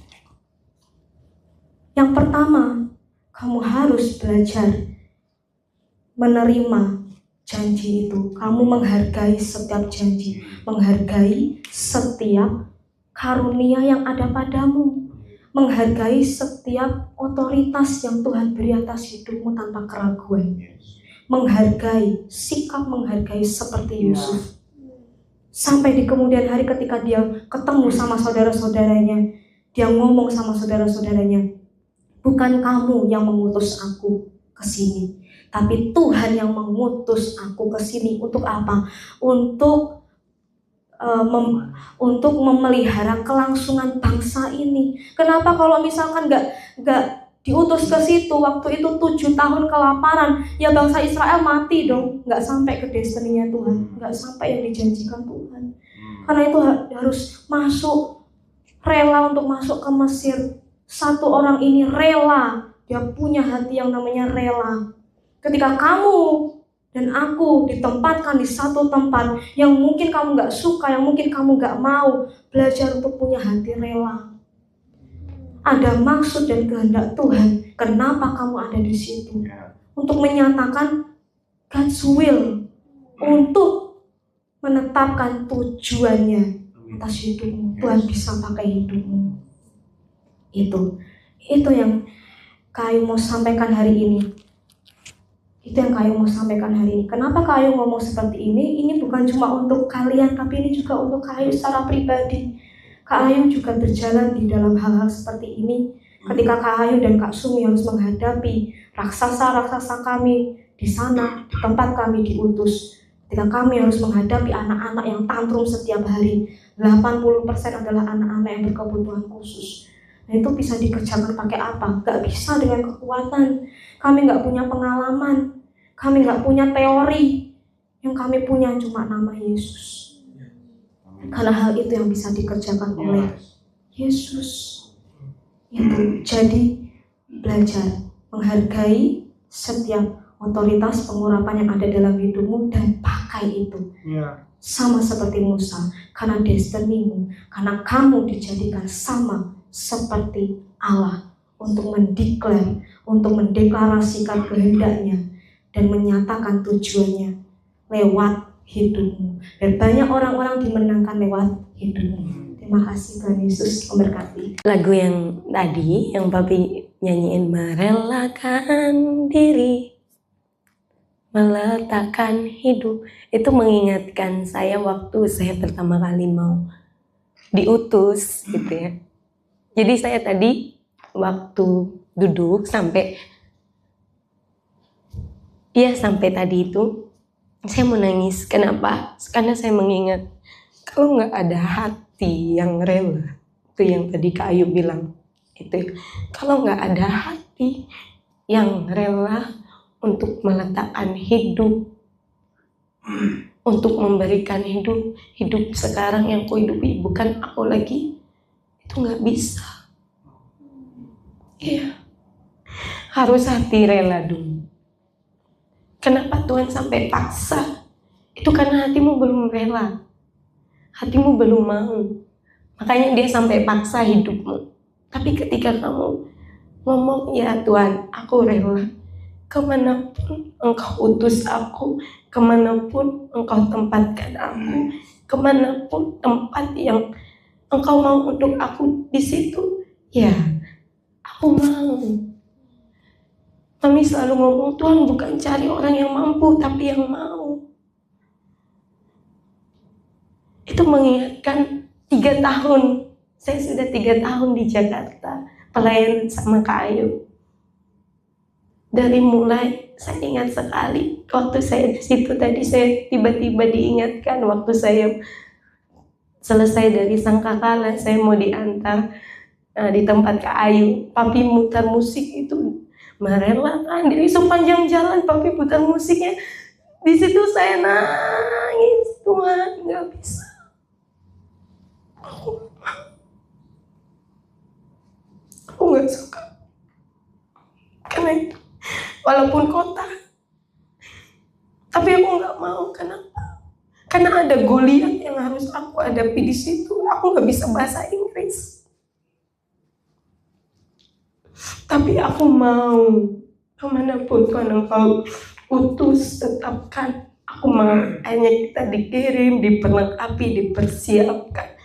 yang pertama, kamu harus belajar menerima janji itu. Kamu menghargai setiap janji, menghargai setiap karunia yang ada padamu, menghargai setiap otoritas yang Tuhan beri atas hidupmu tanpa keraguan. Menghargai, sikap menghargai seperti Yusuf. Sampai di kemudian hari ketika dia ketemu sama saudara-saudaranya, dia ngomong sama saudara-saudaranya, bukan kamu yang mengutus aku ke sini, tapi Tuhan yang mengutus aku ke sini. Untuk apa? Untuk memelihara kelangsungan bangsa ini. Kenapa kalau misalkan nggak diutus ke situ waktu itu 7 tahun kelaparan, ya bangsa Israel mati dong, nggak sampai ke destiny-nya Tuhan, nggak sampai yang dijanjikan Tuhan. Karena itu harus rela untuk masuk ke Mesir. Satu orang ini rela, dia punya hati yang namanya rela. Ketika kamu dan aku ditempatkan di satu tempat yang mungkin kamu gak suka, yang mungkin kamu gak mau, belajar untuk punya hati rela. Ada maksud dan kehendak Tuhan. Kenapa kamu ada di situ? Untuk menyatakan God's will, untuk menetapkan tujuannya atas hidupmu. Tuhan bisa pakai hidupmu. Itu yang Kak Ayu mau sampaikan hari ini. Kenapa Kak Ayu ngomong seperti ini? Ini bukan cuma untuk kalian, tapi ini juga untuk Kak Ayu secara pribadi. Kak Ayu juga berjalan di dalam hal-hal seperti ini. Ketika Kak Ayu dan Kak Sumi harus menghadapi raksasa-raksasa kami di sana, di tempat kami diutus. Ketika kami harus menghadapi anak-anak yang tantrum setiap hari, 80% adalah anak-anak yang berkebutuhan khusus. Nah, itu bisa dikerjakan pakai apa? Gak bisa dengan kekuatan. Kami gak punya pengalaman, kami gak punya teori. Yang kami punya cuma nama Yesus. Karena hal itu yang bisa dikerjakan oleh Yesus. Itu jadi belajar menghargai setiap otoritas pengurapan yang ada dalam hidupmu dan pakai itu. Sama seperti Musa, karena destinimu, karena kamu dijadikan sama seperti Allah untuk mendeklarasikan kehendaknya dan menyatakan tujuannya lewat hidupmu. Dan banyak orang-orang dimenangkan lewat hidupmu. Terima kasih, Tuhan Yesus memberkati. Lagu yang tadi yang Papi nyanyiin, merelakan diri, meletakkan hidup, itu mengingatkan saya waktu saya pertama kali mau diutus gitu ya. Jadi saya tadi waktu duduk sampai tadi itu saya mau nangis. Kenapa? Karena saya mengingat kalau nggak ada hati yang rela, itu yang tadi Kak Ayu bilang itu, kalau nggak ada hati yang rela untuk meletakkan hidup, untuk memberikan hidup sekarang yang kuhidupi bukan aku lagi, itu nggak bisa. Iya, harus hati rela dulu. Kenapa Tuhan sampai paksa? Itu karena hatimu belum rela, hatimu belum mau, makanya dia sampai paksa hidupmu. Tapi ketika kamu ngomong, ya Tuhan, aku rela, kemanapun Engkau utus aku, kemanapun Engkau tempatkan aku, kemanapun tempat yang Engkau mau untuk aku di situ, ya aku mau. Mami selalu ngomong, Tuhan bukan cari orang yang mampu, tapi yang mau. Itu mengingatkan 3 tahun, saya sudah 3 tahun di Jakarta pelayanan sama Kak Ayu. Dari mulai, saya ingat sekali waktu saya di situ tadi, saya tiba-tiba diingatkan waktu saya selesai dari Sangkakala, saya mau diantar di tempat Kak Ayu. Papi mutar musik itu, merelakan diri sepanjang jalan. Papi putar musiknya, di situ saya nangis. Tuhan, nggak bisa. Aku nggak suka. Karena itu, walaupun kota, tapi aku nggak mau. Kenapa? Karena ada Goliat yang harus aku hadapi di situ. Aku nggak bisa bahasa Inggris. Tapi aku mau, kemanapun Tuhan Engkau utus, tetapkan. Aku mau, hanya kita dikirim, diperlengkapi, dipersiapkan.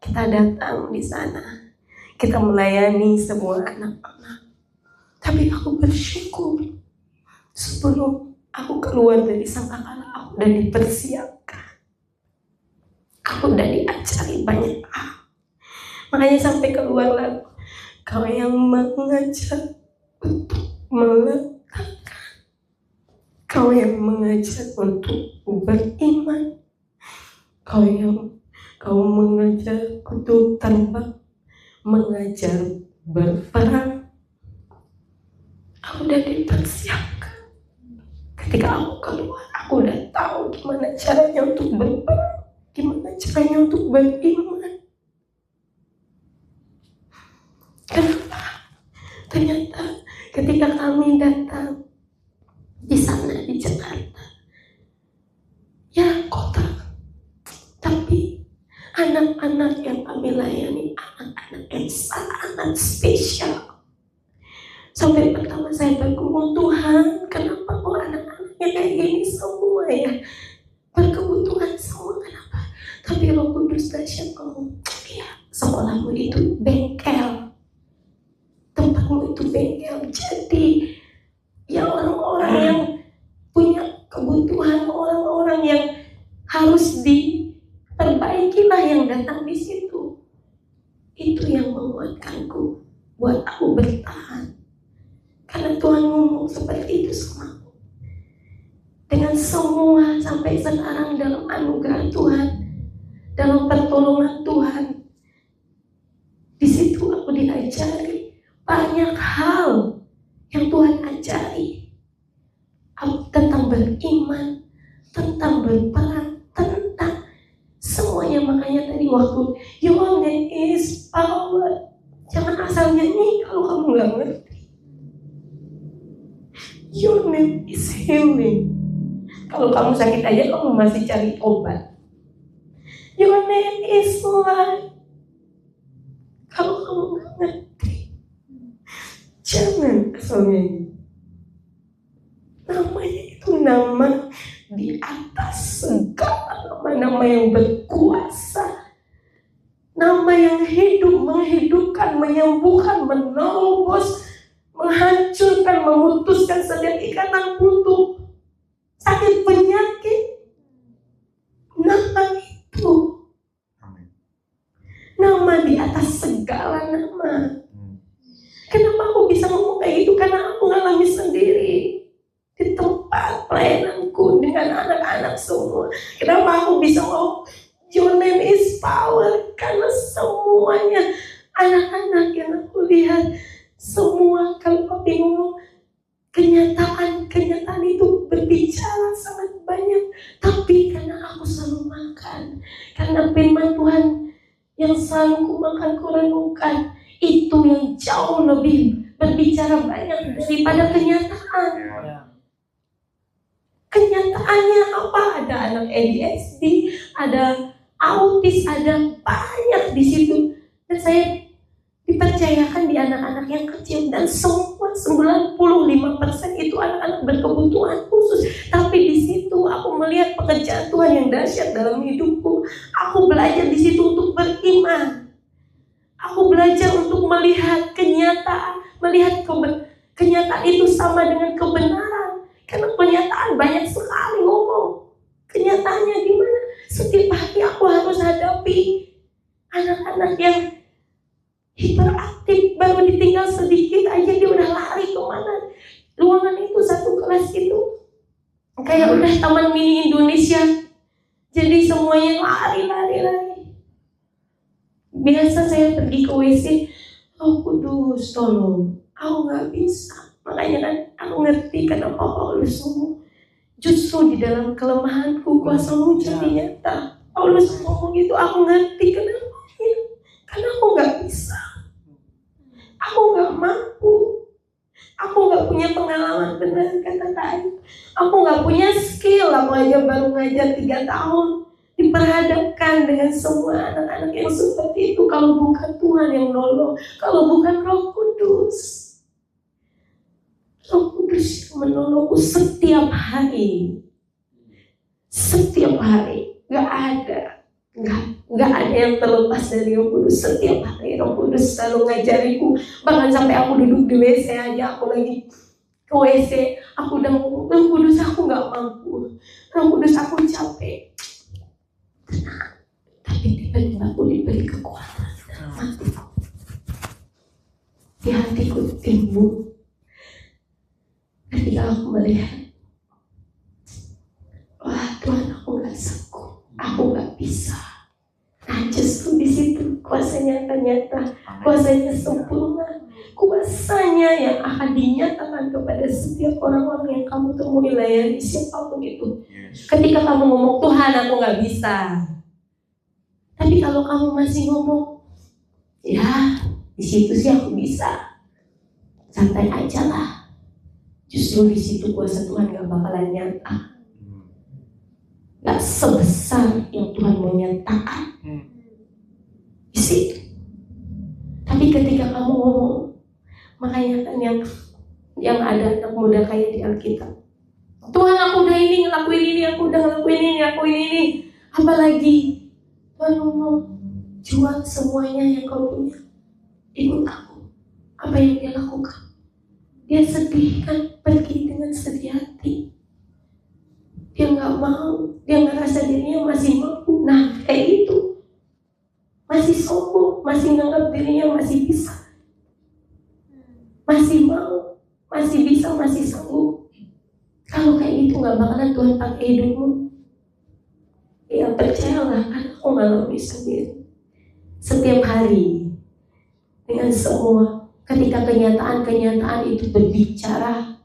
Kita datang di sana, kita melayani semua anak-anak. Tapi aku bersyukur, sebelum aku keluar dari Sangkakala, aku udah dipersiapkan. Aku udah diajari banyak hal. Makanya sampai keluar lagu, kau yang mengajak untuk meletakkan, kau yang mengajak untuk beriman, kau mengajak untuk terbang, mengajar berperang. Aku udah dipersiapkan. Ketika aku keluar, aku udah tahu gimana caranya untuk berperang, gimana caranya untuk beriman. Kenapa? Ternyata ketika kami datang di sana di Jakarta, ya kota, tapi anak-anak yang kami layani anak-anak yang sangat spesial. Sampai pertama saya bergumul, Tuhan, kenapa kok anak-anaknya kayak gini semua ya? Berkebutuhan semua, kenapa? Tapi Roh Kudus dahsyat ngomong, ya sekolahmu itu bengkel, tempatmu itu bengkel. Jadi ya orang-orang yang punya kebutuhan, orang-orang yang harus diperbaikilah yang datang di situ. Itu yang menguatkanku buat aku bertahan. Karena Tuhan ngomong seperti itu sama aku. Dengan semua sampai sekarang dalam anugerah Tuhan, dalam pertolongan Tuhan, di situ aku diajari banyak hal yang Tuhan ajari. Tentang beriman, tentang berperang, tentang semuanya. Makanya tadi waktu Your name is power, jangan asal nyanyi kalau kamu gak ngerti. Your name is healing. Kalau kamu sakit aja kamu masih cari obat. Your name is life. Kalau kamu gak ngerti, jangan asal nyanyi. Namanya itu nama di atas segala nama-nama yang berkuasa. Nama yang hidup, menghidupkan, menyembuhkan, menerobos, menghancurkan, memutuskan setiap ikatan kutuk, sakit penyakit. Nama itu, nama di atas segala nama. Kenapa aku bisa ngomong kayak gitu? Karena aku ngalami sendiri di tempat pelayananku dengan anak-anak semua. Kenapa aku bisa ngomong Your name is power? Karena semuanya anak-anak yang aku lihat, semua kalau papi ngomong, kenyataan itu berbicara sangat banyak. Tapi karena aku selalu makan, karena firman Tuhan yang selalu ku makan, ku renungkan, itu yang jauh lebih berbicara banyak daripada kenyataan. Kenyataannya apa? Ada anak ADHD, ada autis, ada banyak di situ. Dan saya dipercayakan di anak-anak yang kecil, dan semua 95% itu anak-anak berkebutuhan khusus. Tapi di situ aku melihat pekerjaan Tuhan yang dahsyat dalam hidupku. Aku belajar di situ untuk beriman. Aku belajar untuk melihat kenyataan, melihat kenyataan itu sama dengan kebenaran. Karena kenyataan banyak sekali ngomong. Kenyataannya gimana? Setiap hari aku harus hadapi anak-anak yang hiperaktif, baru ditinggal sedikit aja dia udah lari kemana. Ruangan itu, satu kelas itu kayak udah taman mini Indonesia. Jadi semuanya lari. Biasa saya pergi ke WC, oh Kudus tolong, aku gak bisa. Makanya kan aku ngerti kenapa Paulus ngomong, justru di dalam kelemahanku kuasamu jadi nyata. Paulus ngomong gitu, aku ngerti kenapa ya. Karena aku gak bisa, aku gak mampu, aku gak punya pengalaman, benar kata Kak. Aku gak punya skill. Aku aja baru ngajar 3 tahun, diperhadapkan dengan semua anak-anak yang seperti itu. Kalau bukan Tuhan yang nolong, kalau bukan Roh Kudus. Roh Kudus menolongku setiap hari. Setiap hari. Gak ada yang terlepas dari Roh Kudus. Setiap hari Roh Kudus selalu ngajariku. Bahkan sampai aku duduk di WC aja, aku lagi ke WC, aku udah ngomong, Roh Kudus aku gak mampu, Roh Kudus aku capek. menjadi kekuatan dalam hatiku. Di hatiku timbul ketika aku melihat, wah Tuhan, aku gak sanggup, aku gak bisa. Nah justru di situ kuasanya akan nyata, kuasanya sempurna, kuasanya yang akan dinyatakan kepada setiap orang-orang yang kamu temui, layani siapapun itu. Ketika kamu ngomong, Tuhan aku gak bisa, tapi kalau kamu masih ngomong, ya di situ sih aku bisa, santai aja lah. Justru di situ kuasa Tuhan gak bakalan nyata, gak sebesar yang Tuhan mau nyatakan di situ. Tapi ketika kamu ngomong, makanya kan yang ada anak muda kayak di Alkitab, Tuhan aku udah ini ngelakuin ini, aku udah ngelakuin ini, apalagi Tuhan ngomong, jual semuanya yang kau punya, ikut aku. Apa yang dia lakukan? Dia sedih kan, pergi dengan sedih hati. Dia gak mau, dia ngerasa dirinya masih mampu. Nah kayak itu, masih sombong, masih nganggap dirinya masih bisa, masih mau, masih bisa, masih sanggup. Kalau kayak gitu gak bakalan Tuhan pakai hidupmu. Ya percayalah, kan aku ngalami sendiri setiap hari. Dengan semua, ketika kenyataan itu berbicara,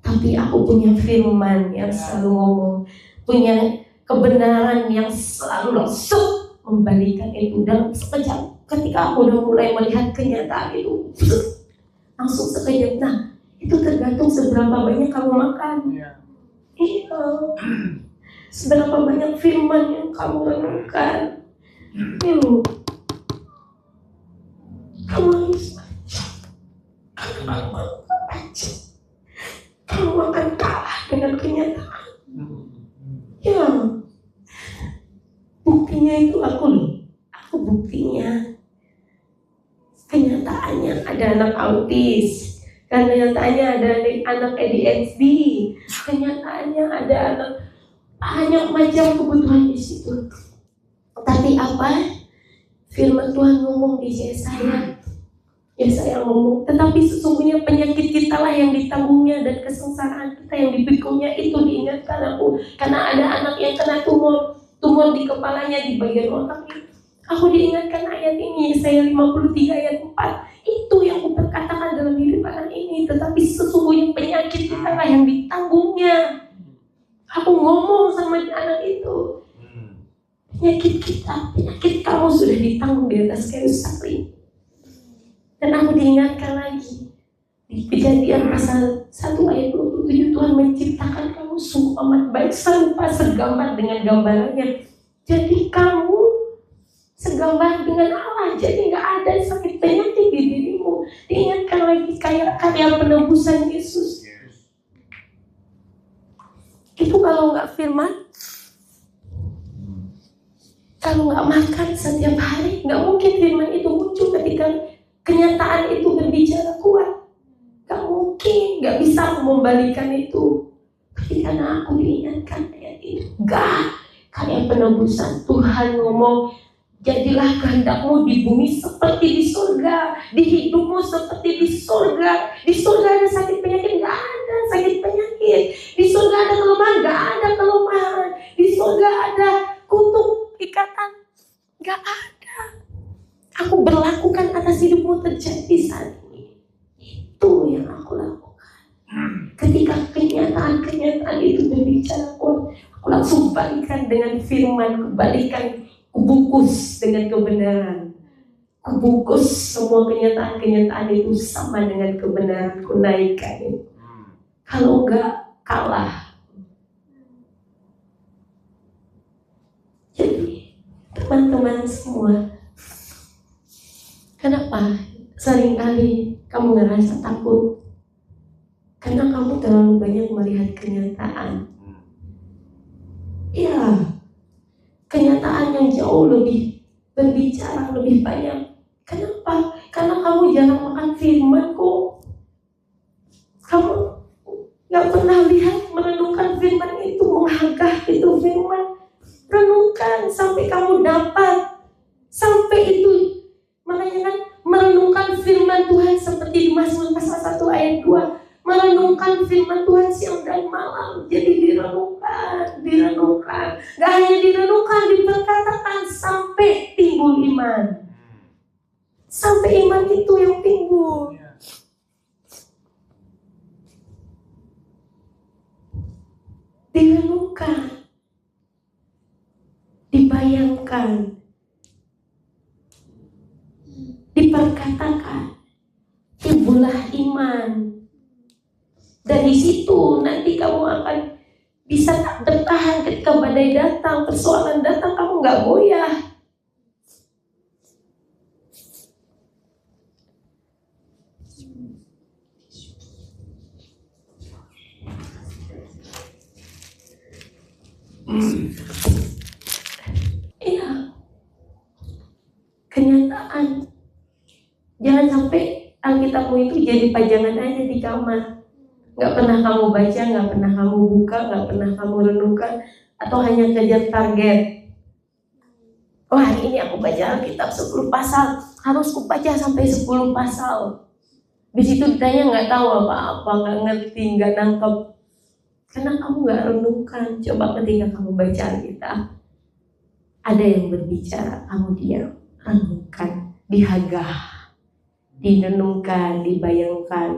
tapi aku punya firman yang selalu ngomong, punya kebenaran yang selalu langsung membalikan itu. Dan sekejap, ketika aku udah mulai melihat kenyataan itu, langsung sekejap. Nah, itu tergantung seberapa banyak kamu makan. Iya. Seberapa banyak firman yang kamu renungkan. Kamu harus baca. Kamu akan kalah dengan kenyataan. Ya. Buktinya itu aku loh. Aku buktinya. Kenyataannya ada anak autis. Kenyataannya ada anak ADHD. Kenyataannya ada anak banyak macam kebutuhan di situ. Tapi apa? Firman Tuhan ngomong di Yesaya ngomong, tetapi sesungguhnya penyakit kita lah yang ditanggungnya dan kesengsaraan kita yang dipikulnya. Itu diingatkan aku, karena ada anak yang kena tumor di kepalanya, di bagian otaknya. Aku diingatkan ayat ini, Yesaya 53 ayat 4. Itu yang aku perkatakan dalam hidup anak ini, tetapi sesungguhnya penyakit kita lah yang ditanggungnya. Aku ngomong sama anak itu, penyakit kamu sudah ditanggung di atas kayu salib. Dan aku diingatkan lagi di Kejadian pasal 1 ayat 27, Tuhan menciptakan kamu sungguh amat baik, serupa segambar dengan gambarannya. Jadi kamu segambar dengan Allah, jadi gak ada sakit penyakit di dirimu. Diingatkan lagi kayak karya penebusan Yesus. Itu kalau gak firman, kalau gak makan setiap hari, gak mungkin firman itu muncul ketika kenyataan itu berbicara kuat. Gak mungkin, gak bisa aku membalikan itu. Tapi karena aku diingatkan ayat itu, karya penebusan. Tuhan ngomong, jadilah kehendakmu di bumi seperti di surga, di hidupmu seperti di surga. Di surga ada sakit penyakit? Gak ada sakit penyakit. Di surga ada kelemahan? Gak ada kelemahan. Di surga ada kutuk, ikatan? Gak ada. Aku berlakukan atas hidupmu terjadi saat ini. Itu yang aku lakukan. Ketika kenyataan itu berbicara, aku langsung balikan dengan firman, kebalikan, kubungkus dengan kebenaran. Kubungkus semua kenyataan itu sama dengan kebenaran, ku naikkan itu. Kalau enggak, kalah. Jadi teman-teman semua, kenapa seringkali kamu ngerasa takut? Karena kamu terlalu banyak melihat kenyataan. Ya, kenyataan yang jauh lebih berbicara lebih banyak. Kenapa? Karena kamu jarang makan firman kok. Kamu gak pernah lihat merenungkan firman itu, menghagah itu firman. Renungkan sampai kamu dapat. Sampai seperti di Mazmur pasal 1 ayat 2, merenungkan firman Tuhan siang dan malam. Jadi direnungkan. Gak hanya direnungkan, diperkatakan sampai timbul iman. Sampai iman itu yang timbul. Direnungkan, dibayangkan, diperkatakan, timbullah iman. Dari situ nanti kamu akan bisa bertahan ketika badai datang, persoalan datang, kamu gak goyah. Iya, kenyataan. Jangan sampai Alkitabmu itu jadi pajangan aja di kamar. Gak pernah kamu baca, gak pernah kamu buka, gak pernah kamu renungkan, atau hanya kejar target. Oh, hari ini aku baca Alkitab 10 pasal, harus aku baca sampai 10 pasal. Di situ ditanya gak tahu apa-apa, gak ngerti, gak nangkep. Karena kamu gak renungkan. Coba ketika kamu baca Alkitab, ada yang berbicara, kamu diam, renungkan, dihagah, direnungkan, dibayangkan,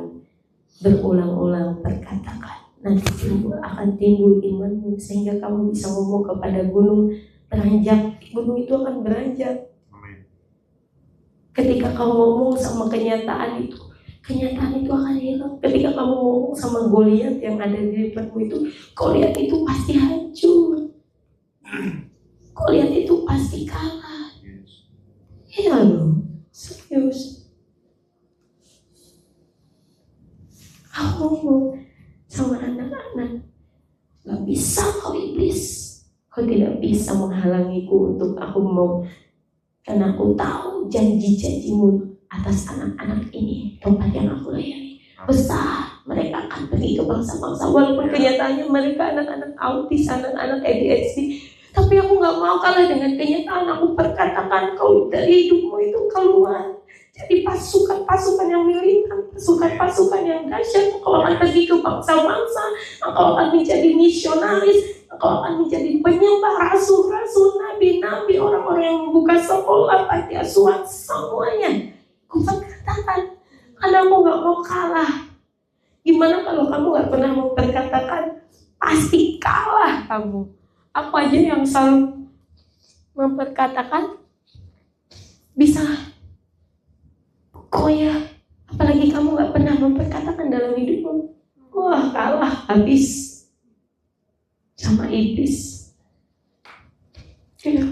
berulang-ulang perkatakan. Nanti akan timbul imanmu sehingga kamu bisa ngomong kepada gunung, beranjak. Gunung itu akan beranjak. Ketika kamu ngomong sama kenyataan itu akan hilang. Ketika kamu ngomong sama Goliat yang ada di depanmu itu, Goliat itu pasti hancur. Goliat itu pasti kalah. Iya loh, serius. Aku ngomong sama anak-anak, gak bisa kau iblis, kau tidak bisa menghalangiku untuk aku mau, karena aku tahu janji-janjimu atas anak-anak ini, tempat yang aku layani besar. Mereka akan pergi ke bangsa-bangsa, walaupun kenyataannya mereka anak-anak autis, anak-anak ADHD, tapi aku gak mau kalah dengan kenyataan. Aku perkatakan kau dari hidupmu itu keluar jadi pasukan-pasukan yang militan, pasukan-pasukan yang dahsyat. Engkau akan pergi ke bangsa-bangsa, engkau akan menjadi misionaris, engkau akan menjadi penyembah, rasul-rasul, nabi-nabi, orang-orang yang membuka sekolah, panti asuhan, semuanya. Aku perkatakan, karena aku gak mau kalah. Gimana kalau kamu gak pernah memperkatakan, pasti kalah kamu. Aku aja yang selalu memperkatakan, bisa goyah. Apalagi kamu gak pernah memperkatakan dalam hidupmu. Wah, kalah, habis sama iblis. Ya.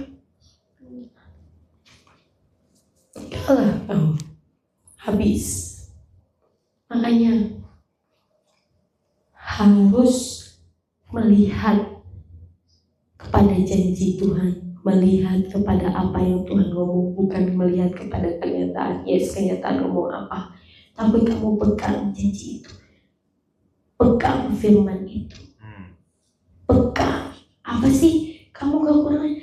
Kalah kamu, habis. Makanya harus melihat kepada janji Tuhan, melihat kepada apa yang Tuhan ngomong, bukan melihat kepada kenyataan. Yes, kenyataan ngomong apa, tapi kamu pegang janji itu, pegang firman itu, pegang. Apa sih kamu kekurangan?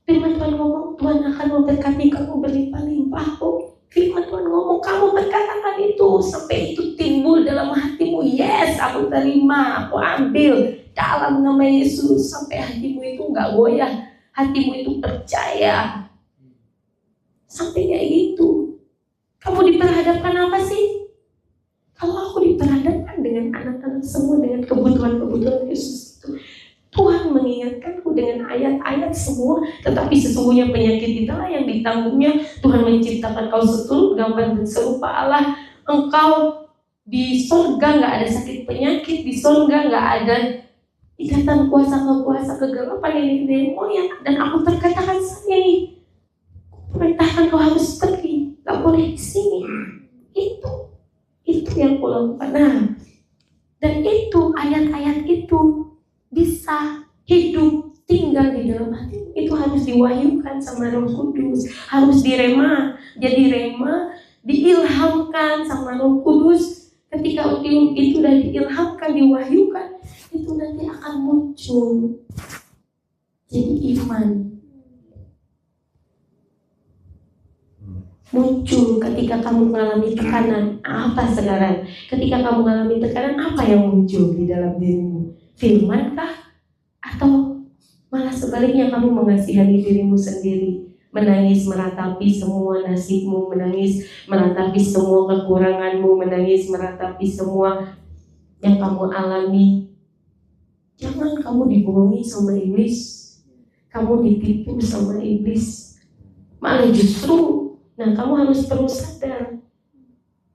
Firman Tuhan ngomong Tuhan akan memberkati kamu berlimpah-limpah. Firman Tuhan ngomong, kamu berkatakan itu sampai itu timbul dalam hatimu. Yes, aku terima, aku ambil dalam nama Yesus. Sampai hatimu itu gak goyah, hatimu itu percaya. Sampai kayak gitu. Kamu diperhadapkan apa sih? Kalau aku diperhadapkan dengan anak-anak semua, dengan kebutuhan-kebutuhan Yesus itu, Tuhan mengingatkanku dengan ayat-ayat semua. Tetapi sesungguhnya penyakit itulah yang ditanggungnya. Tuhan menciptakan kau seturut gambar dan serupa Allah. Engkau di surga gak ada sakit penyakit, di surga gak ada ikatan kuasa kegelapan ini demonya. Dan aku terkatakan saja nih, perintahkan kau harus pergi, gak boleh di sini. Itu yang kau lakukan. Nah, dan itu ayat-ayat itu bisa hidup tinggal di dalam hati. Itu harus diwahyukan sama Roh Kudus, harus direma. Jadi rema diilhamkan sama Roh Kudus. Ketika itu sudah diilhamkan, diwahyukan, itu nanti akan muncul jadi iman. muncul ketika kamu mengalami tekanan apa sekarang? Ketika kamu mengalami tekanan, apa yang muncul di dalam dirimu? Firman kah? Atau malah sebaliknya kamu mengasihani dirimu sendiri, menangis meratapi semua nasibmu, menangis meratapi semua kekuranganmu, menangis meratapi semua yang kamu alami. Jangan kamu dibohongi sama iblis, kamu ditipu sama iblis. Malah justru, nah kamu harus terus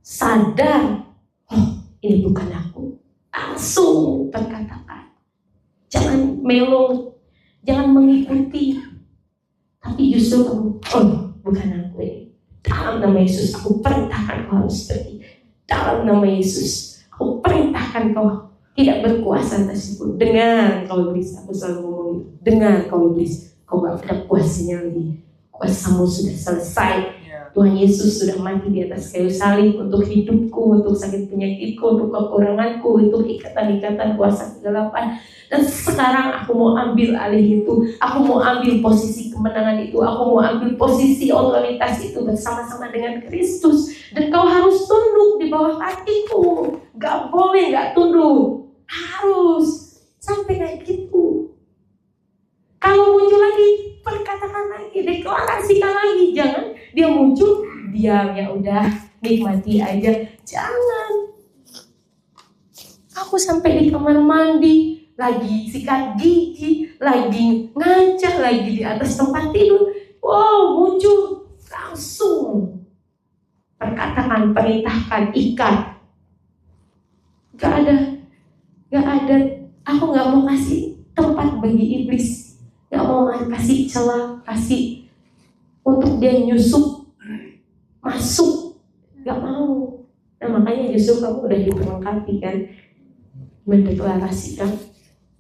sadar, oh ini bukan aku. Langsung perkatakan, jangan melo, jangan mengikuti, tapi justru kamu, oh bukan aku ini. Dalam nama Yesus aku perintahkan kau harus pergi. Dalam nama Yesus aku perintahkan kau tidak berkuasa atasku. Dengar kau iblis, aku selalu ngomong itu. Dengar kau iblis, kau gak ada kuasanya lagi. Kuasamu sudah selesai. Tuhan Yesus sudah mati di atas kayu salib untuk hidupku, untuk sakit penyakitku, untuk kekuranganku, untuk ikatan-ikatan kuasa kegelapan. Dan sekarang aku mau ambil alih itu. Aku mau ambil posisi kemenangan itu. Aku mau ambil posisi otoritas itu bersama-sama dengan Kristus. Dan kau harus tunduk di bawah kakiku. Gak boleh gak tunduk. Harus sampai kayak gitu. Kalau muncul lagi, perkatakan lagi, deklarasikan lagi. Jangan dia muncul, diam, ya udah nikmati aja. Jangan. Aku sampai di kamar mandi, lagi sikat gigi, lagi ngaca, lagi di atas tempat tidur. Wow, muncul langsung. Perkatakan, perintahkan, ikat. Gak ada. Aku gak mau kasih tempat bagi iblis. Gak mau kasih celah, kasih untuk dia nyusup, masuk. Gak mau. Nah makanya justru kamu udah diperlengkapi kan, mendeklarasikan.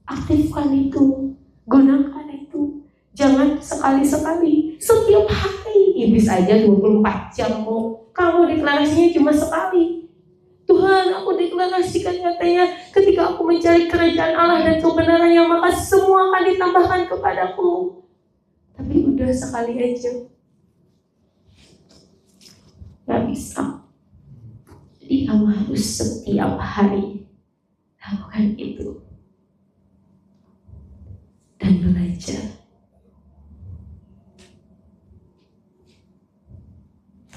Aktifkan itu, gunakan itu. Jangan sekali-sekali, setiap hari. Iblis aja 24 jam mau. Kamu deklarasinya cuma sekali. Tuhan, aku deklarasikan katanya, ketika aku mencari kerajaan Allah dan kebenarannya, maka semua akan ditambahkan kepadaku. Tapi udah sekali aja, gak bisa. Jadi kamu harus setiap hari lakukan itu dan belajar.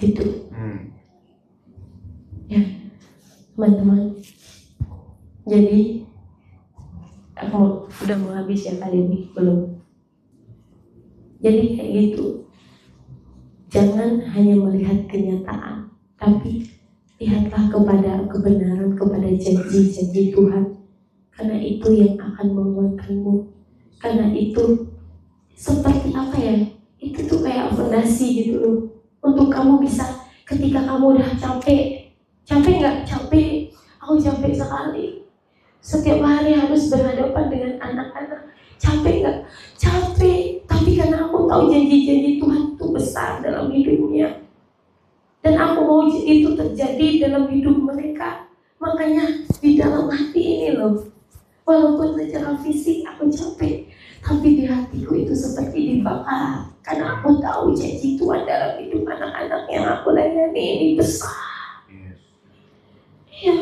Gitu. Ya, teman-teman. Jadi aku udah mau habis ya kali ini, belum. Jadi kayak gitu. Jangan hanya melihat kenyataan, tapi lihatlah kepada kebenaran, kepada janji-janji Tuhan. Karena itu yang akan menguatkanmu. Karena itu seperti apa ya? Itu tuh kayak fondasi gitu loh. Untuk kamu bisa, ketika kamu udah capek nggak? Capek. Aku capek sekali. Setiap hari harus berhadapan dengan anak-anak. Capek nggak? Capek. Tapi karena aku tahu janji-janji Tuhan itu besar dalam hidupnya. Dan aku mau itu terjadi dalam hidup mereka. Makanya di dalam hati ini loh, walaupun secara fisik aku capek, tapi di hatiku itu seperti dibakar. Karena aku tahu janji Tuhan dalam hidup anak-anak yang aku layani ini besar. Ya.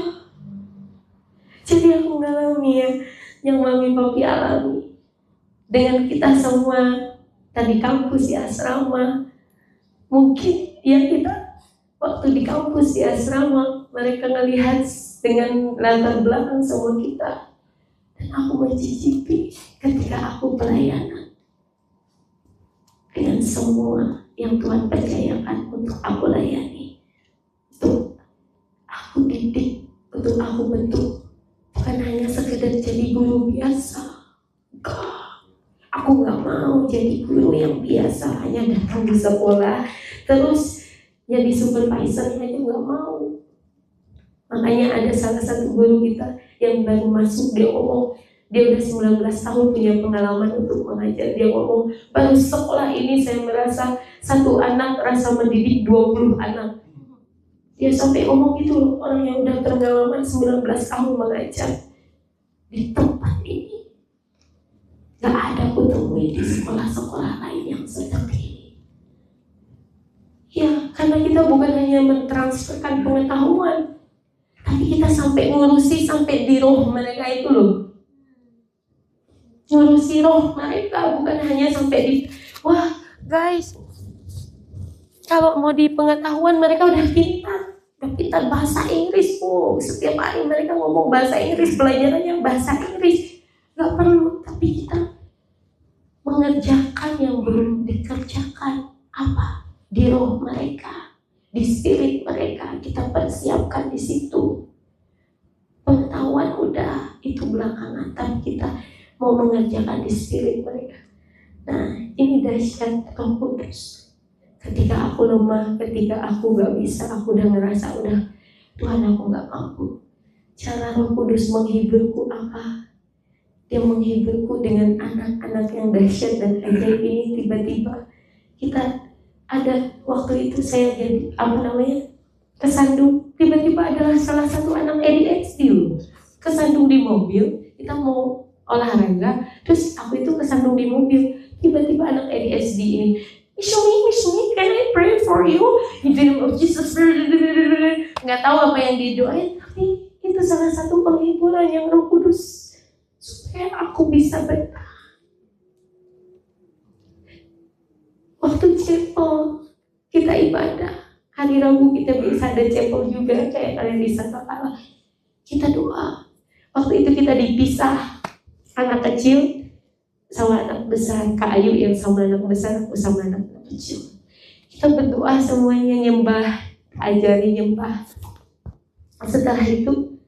Jadi aku ngalami yang mami papi alami. Dengan kita semua tadi kampus di asrama. Mungkin ya kita waktu di kampus di asrama, mereka ngelihat dengan latar belakang semua kita. Dan aku mencicipi ketika aku pelayanan dengan semua yang Tuhan percayakan untuk aku layani, untuk aku didik, untuk aku bentuk. Bukan hanya sekedar jadi guru biasa. Aku gak mau jadi guru yang biasa, hanya datang di sekolah terus jadi supervisor aja, gak mau. Makanya ada salah satu guru kita yang baru masuk, dia ngomong, dia udah 19 tahun punya pengalaman untuk mengajar. Dia ngomong, baru sekolah ini saya merasa satu anak rasa mendidik 20 anak. Dia sampai ngomong gitu loh, orang yang udah pengalaman 19 tahun mengajar. Di tempat ini gak ada aku temui di sekolah-sekolah lain yang seperti ini. Ya, karena kita bukan hanya mentransferkan pengetahuan, tapi kita sampai ngurusi sampai di roh mereka itu loh. Ngurusi roh mereka, bukan hanya sampai di, wah guys, kalau mau di pengetahuan mereka udah pintar bahasa Inggris. Setiap hari mereka ngomong bahasa Inggris, belajarannya bahasa Inggris. Gak perlu, tapi kita mengerjakan yang belum dikerjakan. Apa? Di roh mereka, di spirit mereka, kita persiapkan di situ. Pengetahuan udah, itu belakangan, tapi kita mau mengerjakan di spirit mereka. Nah, ini dahsyat Roh Kudus. Ketika aku lemah, ketika aku gak bisa, aku udah ngerasa Tuhan aku gak mampu. Cara Roh Kudus menghiburku apa? Dia menghiburku dengan anak-anak yang dahsyat dan ajaib ini. Tiba-tiba kita ada waktu itu saya jadi kesandung. Tiba-tiba adalah salah satu anak ADHD kesandung di mobil. Kita mau olahraga, terus aku itu kesandung di mobil. Tiba-tiba anak ADHD ini, Miss me, can I pray for you? In the name of Jesus. Nggak tahu apa yang didoain, tapi itu salah satu penghiburan yang Roh Kudus supaya aku bisa bertahan. Waktu chapel kita ibadah, hari Rabu kita bisa ada chapel juga kayak kalian di Sangkakala. Kita doa. Waktu itu kita dipisah, anak kecil sama anak besar, Kak Ayu yang sama anak besar, aku sama anak kecil. Kita berdoa semuanya, nyembah, ajari nyembah. Setelah itu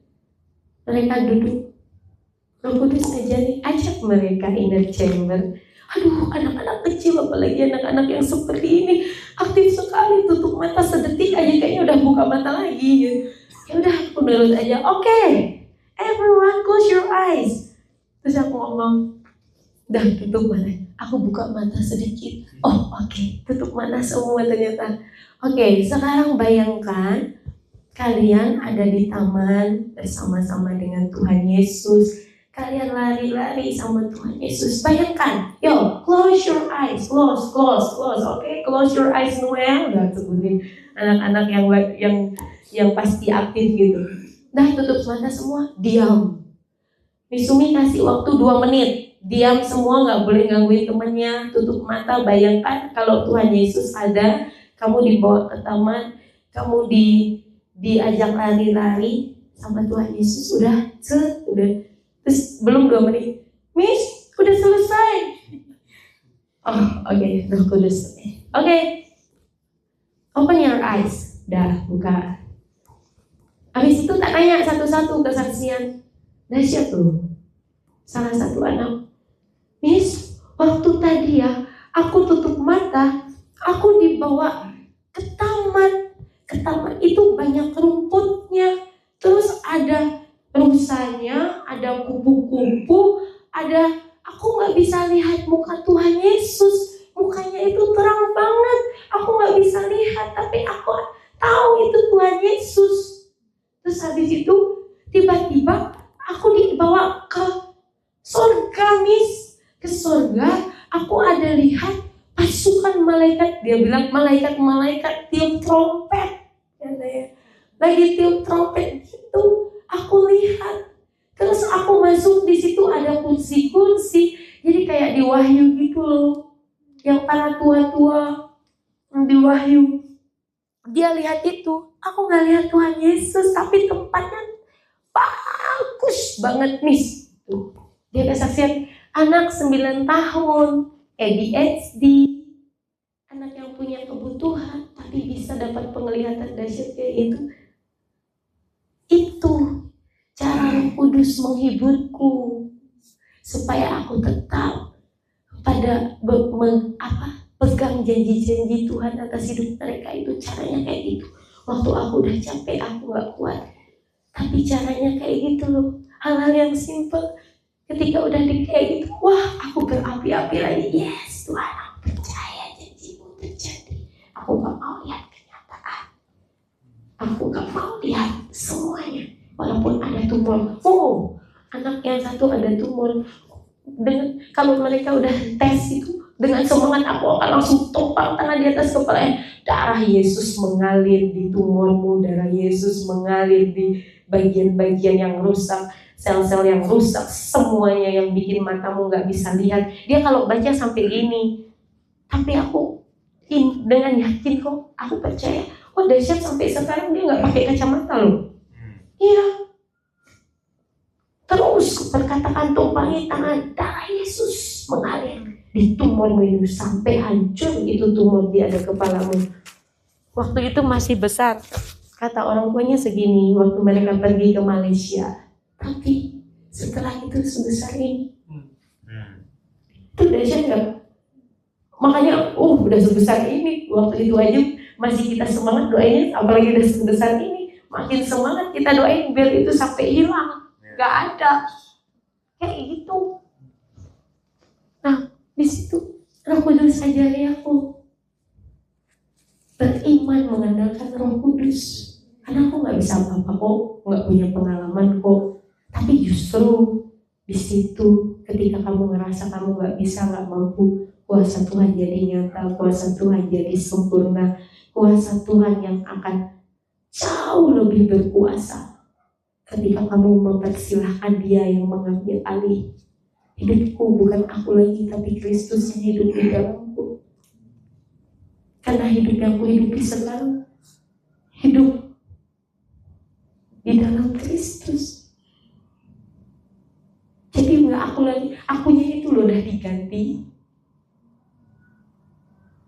mereka duduk. Roh Kudus ajak mereka inner chamber. Aduh, anak-anak kecil, apalagi anak-anak yang seperti ini, aktif sekali, tutup mata sedetik aja kayaknya udah buka mata lagi. Ya udah, aku nurut aja. Oke, everyone close your eyes. Terus aku ngomong, udah tutup mata. Aku buka mata sedikit. Oh oke, tutup mata semua ternyata. Oke, sekarang bayangkan kalian ada di taman bersama-sama dengan Tuhan Yesus. Kalian lari-lari sama Tuhan Yesus. Bayangkan, yo, close your eyes, close. Oke, close your eyes, Noel. Udah sebutin anak-anak yang pasti aktif gitu. Dah tutup mata semua, diam. Misumi kasih waktu 2 menit. Diam semua, gak boleh gangguin temannya. Tutup mata, bayangkan kalau Tuhan Yesus ada, kamu dibawa ke taman, kamu diajak lari-lari sama Tuhan Yesus. Udah. Terus belum 2 menit, Miss, udah selesai. Oh oke, Roh Kudus. Oke. Open your eyes. Dah, buka. Habis itu tak tanya satu-satu kesaksian. Dahsyat tuh. Salah satu anak, Miss, waktu tadi ya, aku tutup mata, aku dibawa ke taman. Ke taman itu banyak rumputnya, terus ada rusanya, ada kupu-kupu, aku nggak bisa lihat muka Tuhan Yesus. Mukanya itu terang banget, aku nggak bisa lihat, tapi aku tahu itu Tuhan Yesus. Terus habis itu tiba-tiba aku dibawa ke surga, Miss. Ke surga, aku ada lihat pasukan malaikat. Dia bilang malaikat tiup trompet. Lagi tiup trompet gitu. Aku lihat. Terus aku masuk, di situ ada kursi-kursi. Jadi kayak di Wahyu gitu loh. Yang para tua-tua di Wahyu. Dia lihat itu. Aku gak lihat Tuhan Yesus, tapi tempatnya bagus banget, Miss. Tuh. Dia kesaksian anak 9 tahun, ADHD, anak yang punya kebutuhan tapi bisa dapat penglihatan dahsyat kayak itu. Itu cara Roh Kudus menghiburku supaya aku tetap pada pegang janji-janji Tuhan atas hidup mereka. Itu caranya kayak gitu. Waktu aku udah capek, aku gak kuat, tapi caranya kayak gitu loh. Hal-hal yang simple. Ketika udah kayak gitu, wah, aku berapi-api lagi. Yes, Tuhan, aku percaya janjimu terjadi. Aku gak mau lihat kenyataan. Aku gak mau lihat semuanya. Walaupun ada tumor. Oh, anak yang satu ada tumor. Kalau mereka udah tes itu, Dengan semangat aku akan langsung tumpang tangan di atas kepala. Darah Yesus mengalir di tumormu, darah Yesus mengalir di bagian-bagian yang rusak, sel-sel yang rusak, semuanya yang bikin matamu gak bisa lihat. Dia kalau baca sampai gini, tapi aku dengan yakin kok, aku percaya. Oh dahsyat, sampai sekarang dia gak pakai kacamata loh. Iya. Terus perkataan tumpangi tangan, darah Yesus mengalir di tumormu itu sampai hancur itu tumor di ada kepalamu. Waktu itu masih besar, kata orang tuanya segini waktu mereka pergi ke Malaysia. Tapi setelah itu sebesar ini. Itu dahsyat nggak? Makanya, udah sebesar ini. Waktu itu aja masih kita semangat doainnya, apalagi udah sebesar ini, makin semangat kita doain biar itu sampai hilang. Gak ada kayak gitu. Nah, di situ Roh Kudus ajari aku beriman mengandalkan Roh Kudus. Karena aku nggak bisa apa-apa kok, nggak punya pengalaman kok. Tapi justru di situ ketika kamu ngerasa kamu nggak bisa, nggak mampu, kuasa Tuhan jadi nyata, kuasa Tuhan jadi sempurna, kuasa Tuhan yang akan jauh lebih berkuasa. Ketika kamu mempersilahkan Dia yang mengambil alih hidupku, bukan aku lagi, tapi Kristus yang hidup di dalamku. Karena hidup yang kuhidupi selalu hidup di dalam Kristus. Jadi nggak aku lagi, akunya itu loh udah diganti.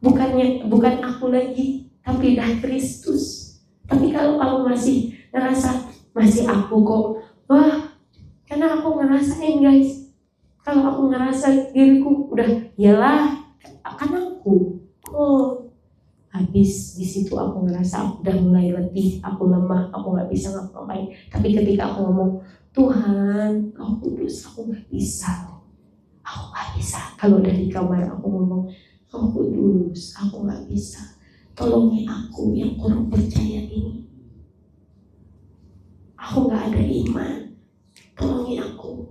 Bukan aku lagi, tapi dah Kristus. Tapi kalau kamu masih ngerasa masih aku kok, wah, karena aku ngerasain guys, kalau aku ngerasa diriku udah, yalah, kan aku, habis di situ aku ngerasa aku udah mulai letih, aku lemah, aku nggak bisa ngapa-ngapain. Tapi ketika aku ngomong, Tuhan, Roh Kudus, aku nggak bisa. Kalau dari kamar aku ngomong, Roh Kudus, aku nggak bisa. Tolongi aku yang kurang percaya ini. Aku gak ada iman, tolongi aku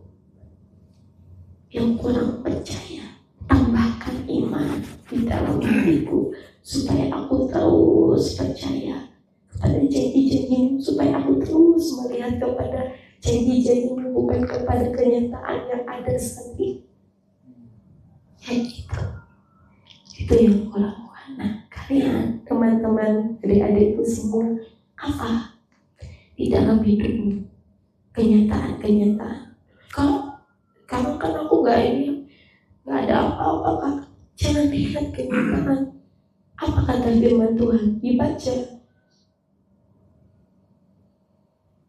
yang kurang percaya, tambahkan iman di dalam hatiku supaya aku terus percaya kepada janji-janji, supaya aku terus melihat kepada janji-janji-Mu, bukan kepada kenyataan yang ada saat ini. Itu yang aku lakukan. Nah, kalian, teman-teman, adik-adikku semua, apa di dalam hidupmu kenyataan-kenyataan? Kalau kan aku nggak ada apa-apa kan, jangan lihat kenyataan. Apa kata firman Tuhan? Dibaca.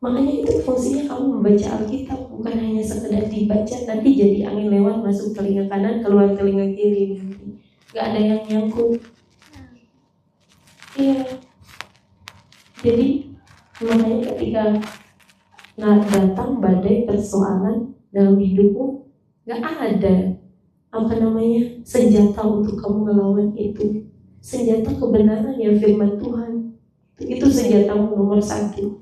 Makanya itu fungsinya kamu membaca Alkitab, bukan hanya sekedar dibaca nanti jadi angin lewat masuk telinga kanan keluar telinga kiri, nanti nggak ada yang nyangkut. Iya. Jadi makanya ketika datang badai persoalan dalam hidupmu, gak ada senjata untuk kamu melawan itu. Senjata kebenaran yang firman Tuhan, itu senjatamu nomor satu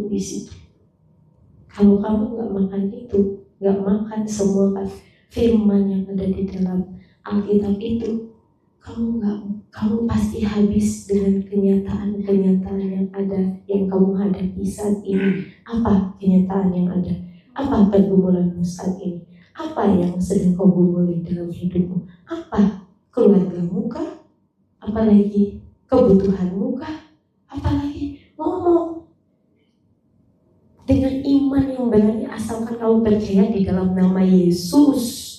di situ. Kalau kamu gak makan itu, gak makan semua firman yang ada di dalam Alkitab itu, kamu pasti habis dengan kenyataan-kenyataan yang ada, yang kamu hadapi saat ini. Apa kenyataan yang ada? Apa pergumulanmu saat ini? Apa yang sedang kau gumuli dalam hidupmu? Apa keluargamu kah? Apalagi kebutuhanmu kah? Apalagi ngomong dengan iman yang berani, asalkan kamu percaya di dalam nama Yesus.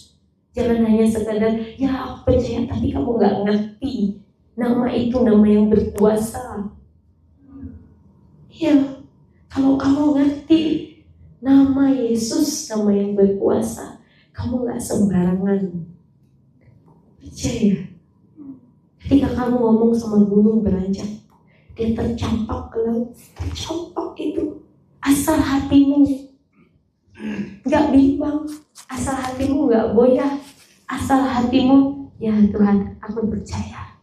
Jangan hanya sekadar, ya aku percaya, tapi kamu gak ngerti. Nama itu nama yang berkuasa. Ya, kalau kamu ngerti nama Yesus, nama yang berkuasa, kamu gak sembarangan percaya. Ketika kamu ngomong sama gunung beranjak, dia tercampak ke laut, tercampak itu. Asal hatimu gak bimbang, asal hatimu gak goyah, asal hatimu, ya Tuhan, aku percaya.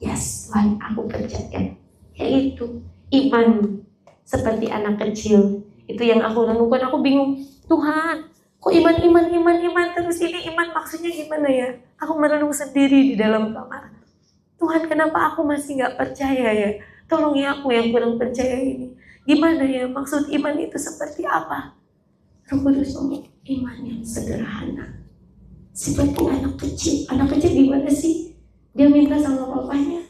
Yes, Tuhan, aku percaya. Yaitu iman seperti anak kecil. Itu yang aku renungkan. Aku bingung, Tuhan, Kok iman terus, ini iman maksudnya gimana ya? Aku merenung sendiri di dalam kamar. Tuhan, kenapa aku masih gak percaya ya? Tolong ya, aku yang kurang percaya ini. Gimana ya maksud iman itu seperti apa? Roh Kudus ngomong, iman yang sederhana. Seperti anak kecil. Anak kecil gimana sih? Dia minta sama papanya.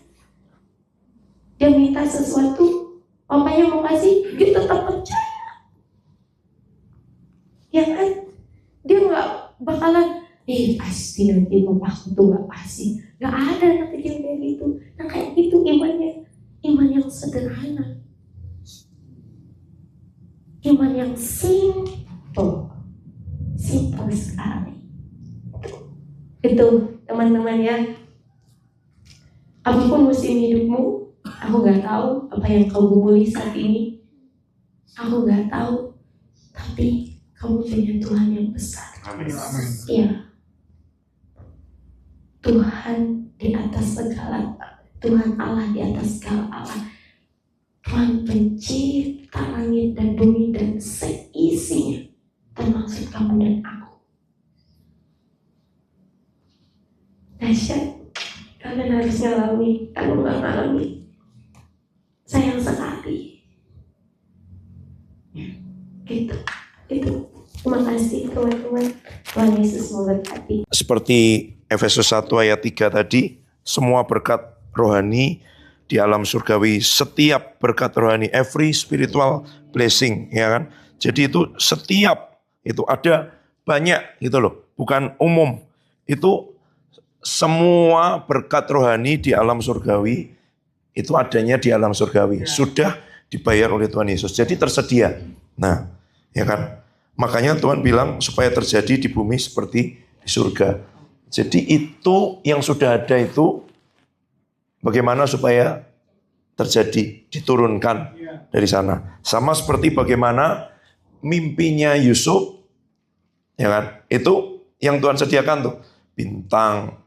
Dia minta sesuatu, papanya mau kasih, dia tetap percaya. Ya kan? Dia gak bakalan, pasti nanti papaku tuh gak kasih. Gak ada anak kecil kayak gitu. Nah kayak gitu imannya. Iman yang sederhana. Iman yang simple sekali. Itu teman-teman ya. Apapun musim hidupmu, aku gak tahu apa yang kau gumuli saat ini. Aku gak tahu. Tapi kamu punya Tuhan yang besar. Iya. Tuhan di atas segala, Tuhan Allah di atas segala Allah. Tuhan pencipta langit dan bumi dan seisinya, termasuk kamu dan aku. Dahsyat, kalian harus ngalami. Kalau nggak ngalami, sayang sekali. Gitu. Terima kasih teman-teman. Tuhan Yesus memberkati. Seperti Efesus 1 ayat 3 tadi, semua berkat rohani di alam surgawi, setiap berkat rohani, every spiritual blessing, ya kan? Jadi itu setiap, itu ada banyak gitu loh, bukan umum. Itu semua berkat rohani di alam surgawi, itu adanya di alam surgawi, sudah dibayar oleh Tuhan Yesus. Jadi tersedia. Nah, ya kan? Makanya Tuhan bilang supaya terjadi di bumi seperti di surga. Jadi itu yang sudah ada itu bagaimana supaya terjadi, diturunkan dari sana. Sama seperti bagaimana mimpinya Yusuf, ya kan? Itu yang Tuhan sediakan tuh, bintang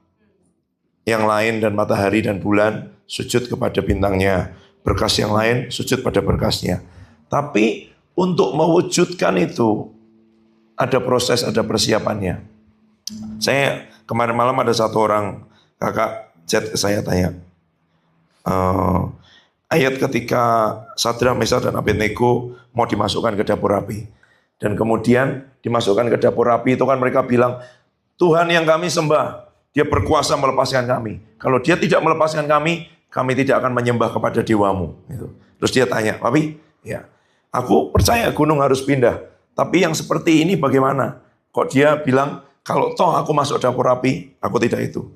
yang lain dan matahari dan bulan sujud kepada bintangnya, berkas yang lain sujud pada berkasnya. Tapi untuk mewujudkan itu ada proses, ada persiapannya. Saya kemarin malam ada satu orang kakak chat ke saya tanya, ayat ketika Sadrak, Mesak dan Abednego mau dimasukkan ke dapur api, dan kemudian dimasukkan ke dapur api itu kan mereka bilang, Tuhan yang kami sembah, dia berkuasa melepaskan kami. Kalau dia tidak melepaskan kami tidak akan menyembah kepada dewamu. Gitu. Terus dia tanya, Papi, ya, aku percaya gunung harus pindah. Tapi yang seperti ini bagaimana? Kok dia bilang, kalau toh aku masuk dapur api, aku tidak itu.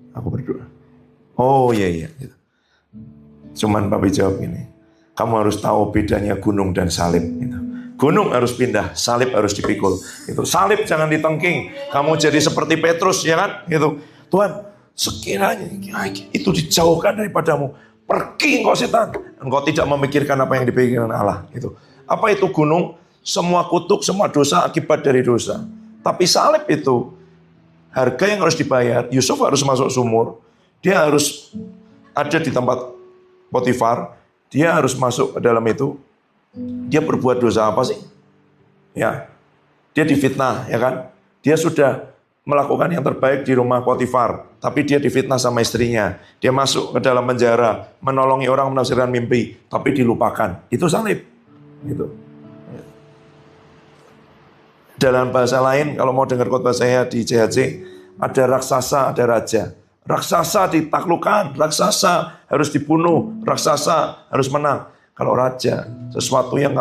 Aku berdoa. Oh iya. Gitu. Cuman Papi jawab ini, kamu harus tahu bedanya gunung dan salib. Gitu. Gunung harus pindah, salib harus dipikul. Gitu. Salib jangan ditengking. Kamu jadi seperti Petrus, ya kan? Gitu. Tuhan, sekiranya itu dijauhkan daripadamu. Pergi engkau setan. Engkau tidak memikirkan apa yang dipikirkan Allah. Gitu. Apa itu gunung? Semua kutuk, semua dosa akibat dari dosa. Tapi salib itu harga yang harus dibayar. Yusuf harus masuk sumur. Dia harus ada di tempat Potifar. Dia harus masuk ke dalam itu. Dia berbuat dosa apa sih? Ya, dia difitnah, ya kan? Dia sudah melakukan yang terbaik di rumah Potifar, tapi dia difitnah sama istrinya. Dia masuk ke dalam penjara, menolongi orang menafsirkan mimpi, tapi dilupakan. Itu salib. Gitu. Dalam bahasa lain, kalau mau dengar khotbah saya di CHC, ada raksasa, ada raja. Raksasa ditaklukkan, raksasa harus dibunuh, raksasa harus menang. Kalau raja, sesuatu yang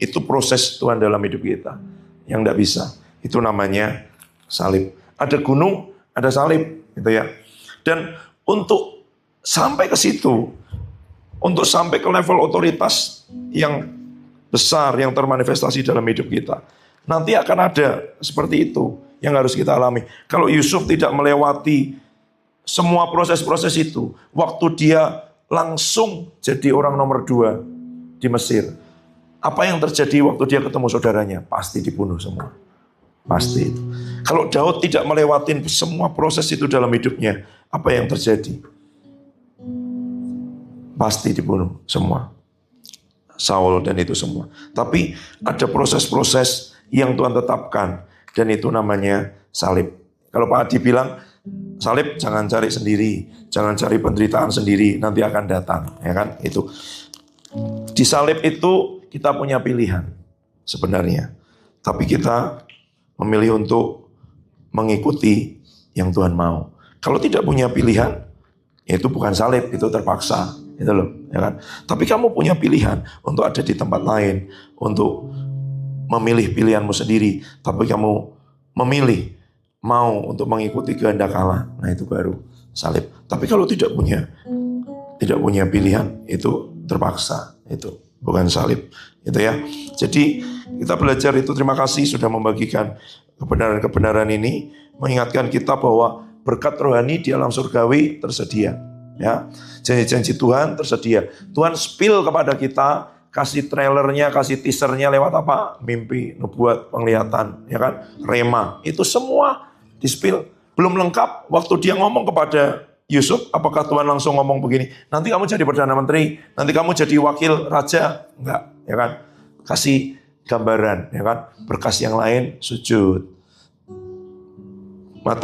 itu proses Tuhan dalam hidup kita, yang tidak bisa. Itu namanya salib. Ada gunung, ada salib, gitu ya. Dan untuk sampai ke situ, untuk sampai ke level otoritas yang besar, yang termanifestasi dalam hidup kita, nanti akan ada seperti itu yang harus kita alami. Kalau Yusuf tidak melewati semua proses-proses itu, waktu dia langsung jadi orang nomor 2 di Mesir, apa yang terjadi waktu dia ketemu saudaranya? Pasti dibunuh semua. Pasti itu. Kalau Daud tidak melewati semua proses itu dalam hidupnya, apa yang terjadi? Pasti dibunuh semua. Saul dan itu semua. Tapi ada proses-proses yang Tuhan tetapkan. Dan itu namanya salib. Kalau Pak Adi bilang, salib jangan cari sendiri, jangan cari penderitaan sendiri, nanti akan datang. Ya kan? Itu. Di salib itu kita punya pilihan sebenarnya. Tapi kita memilih untuk mengikuti yang Tuhan mau. Kalau tidak punya pilihan, itu bukan salib, itu terpaksa, itu loh, ya kan? Tapi kamu punya pilihan untuk ada di tempat lain, untuk memilih pilihanmu sendiri, tapi kamu memilih mau untuk mengikuti kehendak Allah. Nah, itu baru salib. Tapi kalau tidak punya pilihan, itu terpaksa, itu bukan salib, itu ya. Jadi kita belajar itu, terima kasih sudah membagikan kebenaran-kebenaran ini, mengingatkan kita bahwa berkat rohani di alam surgawi tersedia. Ya, janji-janji Tuhan tersedia. Tuhan spill kepada kita, kasih trailernya, kasih teasernya lewat apa? Mimpi, nubuat, penglihatan, ya kan? Rema, itu semua di spill. Belum lengkap waktu dia ngomong kepada Yusuf, apakah Tuhan langsung ngomong begini, nanti kamu jadi Perdana Menteri, nanti kamu jadi wakil raja? Enggak, ya kan? Kasih gambaran, ya kan? Berkas yang lain sujud.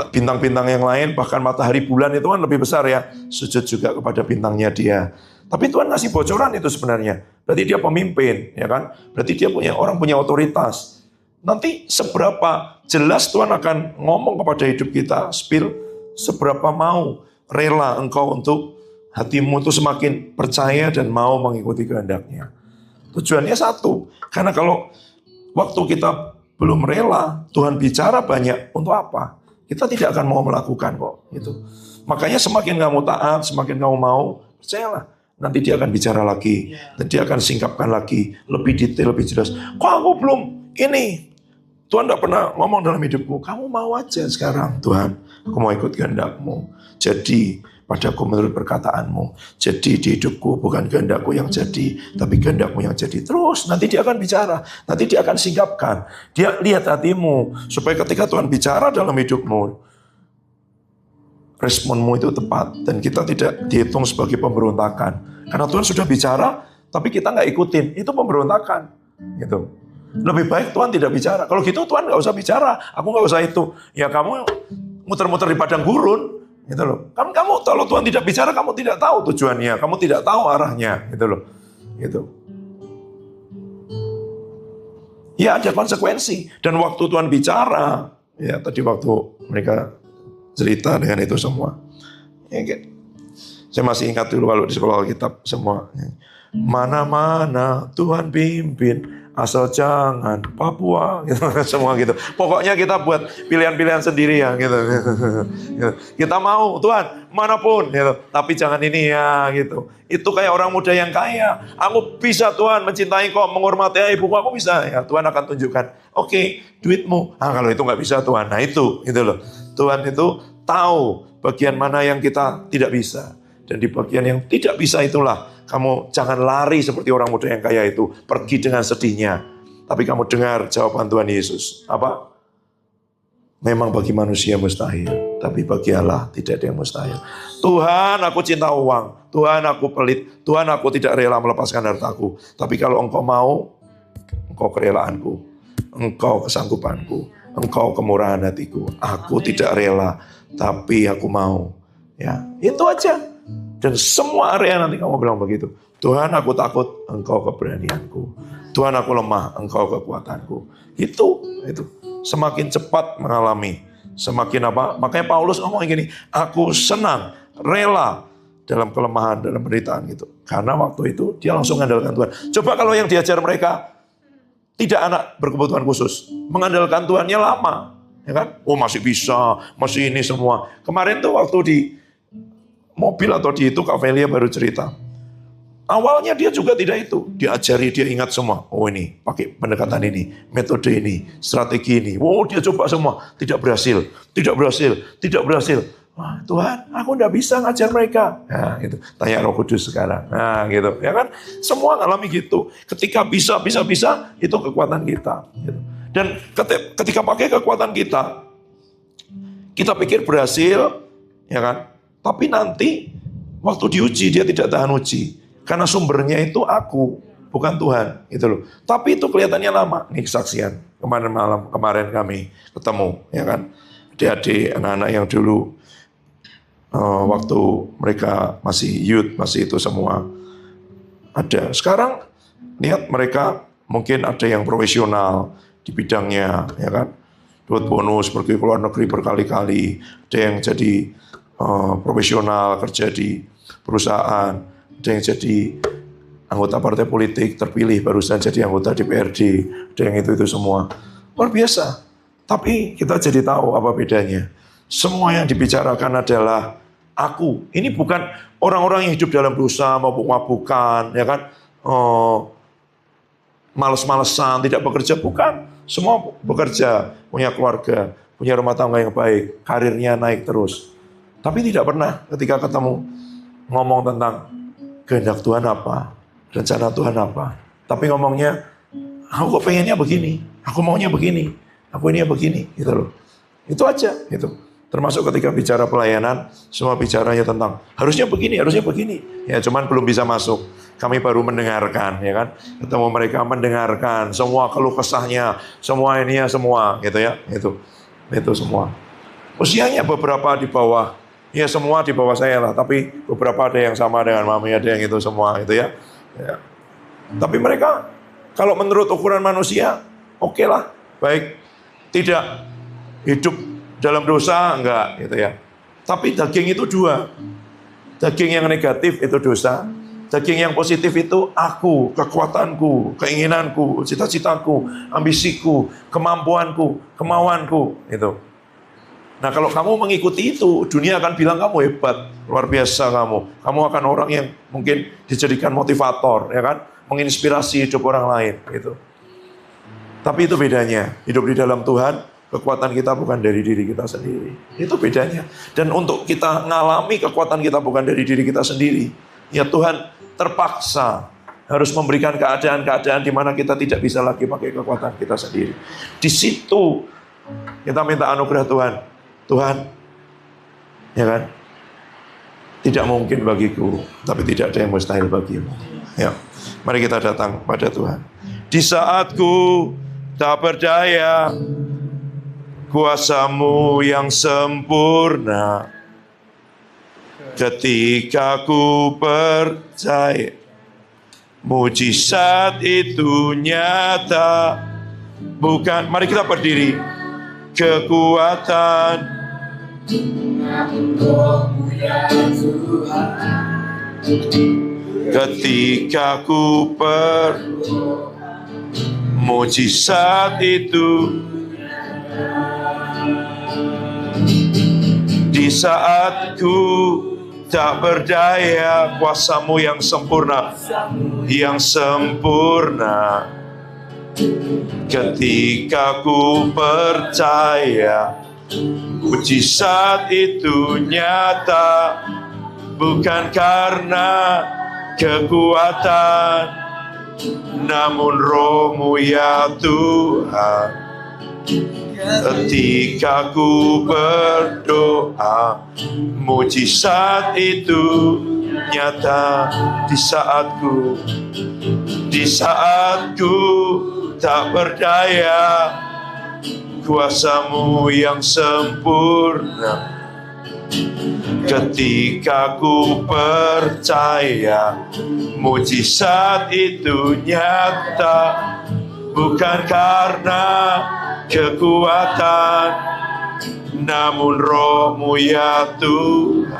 Bintang-bintang yang lain, bahkan matahari bulan itu kan lebih besar ya, sujud juga kepada bintangnya dia. Tapi Tuhan ngasih bocoran itu sebenarnya. Berarti dia pemimpin, ya kan? Berarti dia punya otoritas. Nanti seberapa jelas Tuhan akan ngomong kepada hidup kita, spill, seberapa mau rela engkau untuk hatimu itu semakin percaya dan mau mengikuti kehendaknya. Tujuannya satu, karena kalau waktu kita belum rela, Tuhan bicara banyak, untuk apa? Kita tidak akan mau melakukan kok. Gitu. Makanya semakin kamu taat, semakin kamu mau, percayalah. Nanti dia akan bicara lagi. Dan dia akan singkapkan lagi. Lebih detail, lebih jelas. Kok aku belum ini? Tuhan tidak pernah ngomong dalam hidupku. Kamu mau aja sekarang. Tuhan, aku mau ikut kehendakmu. Jadi padaku menurut perkataanmu. Jadi di hidupku bukan kehendakku yang jadi, tapi kehendakmu yang jadi. Terus nanti dia akan bicara, nanti dia akan singkapkan. Dia lihat hatimu, supaya ketika Tuhan bicara dalam hidupmu, responmu itu tepat. Dan kita tidak dihitung sebagai pemberontakan. Karena Tuhan sudah bicara, tapi kita nggak ikutin. Itu pemberontakan. Gitu. Lebih baik Tuhan tidak bicara. Kalau gitu Tuhan nggak usah bicara, aku nggak usah itu. Ya kamu muter-muter di padang gurun. Gitu loh. Kan kamu kalau Tuhan tidak bicara, kamu tidak tahu tujuannya, kamu tidak tahu arahnya, gitu loh. Gitu. Ya ada konsekuensi. Dan waktu Tuhan bicara, ya tadi waktu mereka cerita dengan itu semua. Ya, saya masih ingat dulu kalau di sekolah Alkitab semua. Mana-mana Tuhan pimpin, asal jangan Papua, gitu, semua gitu. Pokoknya kita buat pilihan-pilihan sendiri ya, gitu. Kita mau Tuhan manapun, gitu. Tapi jangan ini ya, gitu. Itu kayak orang muda yang kaya. Aku bisa Tuhan mencintai kau, menghormati ibuku, aku bisa. Ya Tuhan akan tunjukkan. Oke, duitmu. Kalau itu nggak bisa Tuhan, nah itu, gitu loh. Tuhan itu tahu bagian mana yang kita tidak bisa. Dan di bagian yang tidak bisa itulah kamu jangan lari seperti orang muda yang kaya itu. Pergi dengan sedihnya. Tapi kamu dengar jawaban Tuhan Yesus. Apa? Memang bagi manusia mustahil. Tapi bagi Allah tidak ada yang mustahil. Tuhan, aku cinta uang. Tuhan, aku pelit. Tuhan, aku tidak rela melepaskan hartaku. Tapi kalau engkau mau, engkau kerelaanku. Engkau kesanggupanku. Engkau kemurahan hatiku. Aku tidak rela. Tapi aku mau. Ya, itu aja. Dan semua area nanti kamu bilang begitu. Tuhan, aku takut, engkau keberanianku. Tuhan, aku lemah, engkau kekuatanku. Itu. Semakin cepat mengalami. Semakin apa? Makanya Paulus ngomong gini, aku senang, rela dalam kelemahan, dalam penderitaan gitu. Karena waktu itu dia langsung mengandalkan Tuhan. Coba kalau yang diajar mereka tidak anak berkebutuhan khusus. Mengandalkan Tuhannya lama. Ya kan? Oh masih bisa, masih ini semua. Kemarin tuh waktu di mobil atau di itu Kak Velia baru cerita. Awalnya dia juga tidak itu. Diajari, dia ingat semua. Oh ini, pakai pendekatan ini, metode ini, strategi ini. Oh dia coba semua. Tidak berhasil. Wah Tuhan, aku tidak bisa ngajar mereka. Nah gitu. Tanya Roh Kudus sekarang. Nah gitu. Ya kan? Semua ngalami gitu. Ketika bisa, itu kekuatan kita. Gitu. Dan ketika pakai kekuatan kita pikir berhasil. Ya kan? Tapi nanti waktu diuji dia tidak tahan uji. Karena sumbernya itu aku, bukan Tuhan. Gitu loh. Tapi itu kelihatannya lama. Ini kesaksian. kemarin kami ketemu, ya kan, adik-adik, anak-anak yang dulu waktu mereka masih youth, masih itu semua ada. Sekarang lihat mereka mungkin ada yang profesional di bidangnya, ya kan, dapat bonus pergi ke luar negeri berkali-kali, ada yang jadi profesional kerja di perusahaan, ada yang jadi anggota partai politik terpilih barusan jadi anggota DPRD, ada yang itu semua luar biasa. Tapi kita jadi tahu apa bedanya. Semua yang dibicarakan adalah aku. Ini bukan orang-orang yang hidup dalam dosa, mabuk-mabukan, ya kan, males-malesan, tidak bekerja, bukan. Semua bekerja, punya keluarga, punya rumah tangga yang baik, karirnya naik terus. Tapi tidak pernah ketika ketemu ngomong tentang kehendak Tuhan apa, rencana Tuhan apa. Tapi ngomongnya, aku pengennya begini, aku maunya begini, aku ini begini, gitu loh. Itu aja, gitu. Termasuk ketika bicara pelayanan, semua bicaranya tentang harusnya begini, ya cuman belum bisa masuk. Kami baru mendengarkan, ya kan, ketemu mereka mendengarkan semua keluh kesahnya, semua ininya semua, gitu ya, itu semua. Usianya beberapa di bawah, ya semua di bawah saya lah, tapi beberapa ada yang sama dengan mami, ada yang itu semua, itu ya. Tapi mereka, kalau menurut ukuran manusia, oke lah, baik, tidak hidup dalam dosa, enggak, gitu ya. Tapi daging itu dua. Daging yang negatif itu dosa. Daging yang positif itu aku, kekuatanku, keinginanku, cita-citaku, ambisiku, kemampuanku, kemauanku, itu. Nah, kalau kamu mengikuti itu, dunia akan bilang kamu hebat, luar biasa kamu. Kamu akan orang yang mungkin dijadikan motivator, ya kan? Menginspirasi hidup orang lain, gitu. Tapi itu bedanya, hidup di dalam Tuhan. Kekuatan kita bukan dari diri kita sendiri. Itu bedanya. Dan untuk kita ngalami kekuatan kita bukan dari diri kita sendiri, ya Tuhan terpaksa harus memberikan keadaan-keadaan di mana kita tidak bisa lagi pakai kekuatan kita sendiri. Di situ kita minta anugerah Tuhan. Tuhan, ya kan? Tidak mungkin bagiku, tapi tidak ada yang mustahil bagimu. Ya, mari kita datang pada Tuhan. Di saatku tak berdaya, kuasa-Mu yang sempurna, ketika ku percaya mujizat itu nyata. Bukan, mari kita berdiri. Kekuatan ketika ku mujizat itu. Di saatku tak berdaya, kuasa-Mu yang sempurna, ketika ku percaya mujizat itu nyata, bukan karena kekuatan, namun Roh-Mu ya Tuhan. Ketika ku berdoa, mujizat itu nyata. Di saatku tak berdaya, kuasa-Mu yang sempurna, ketika ku percaya mujizat itu nyata, bukan karena kekuatan, namun Roh-Mu ya Tuhan.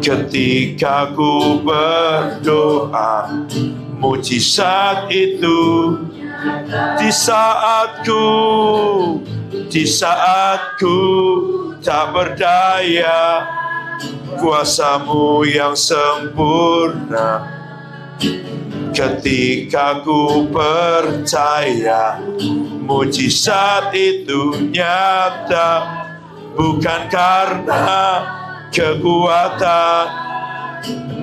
Ketika ku berdoa, mujizat itu di saatku tak berdaya, kuasa-Mu yang sempurna, ketika ku percaya mujizat itu nyata, bukan karena kekuatan,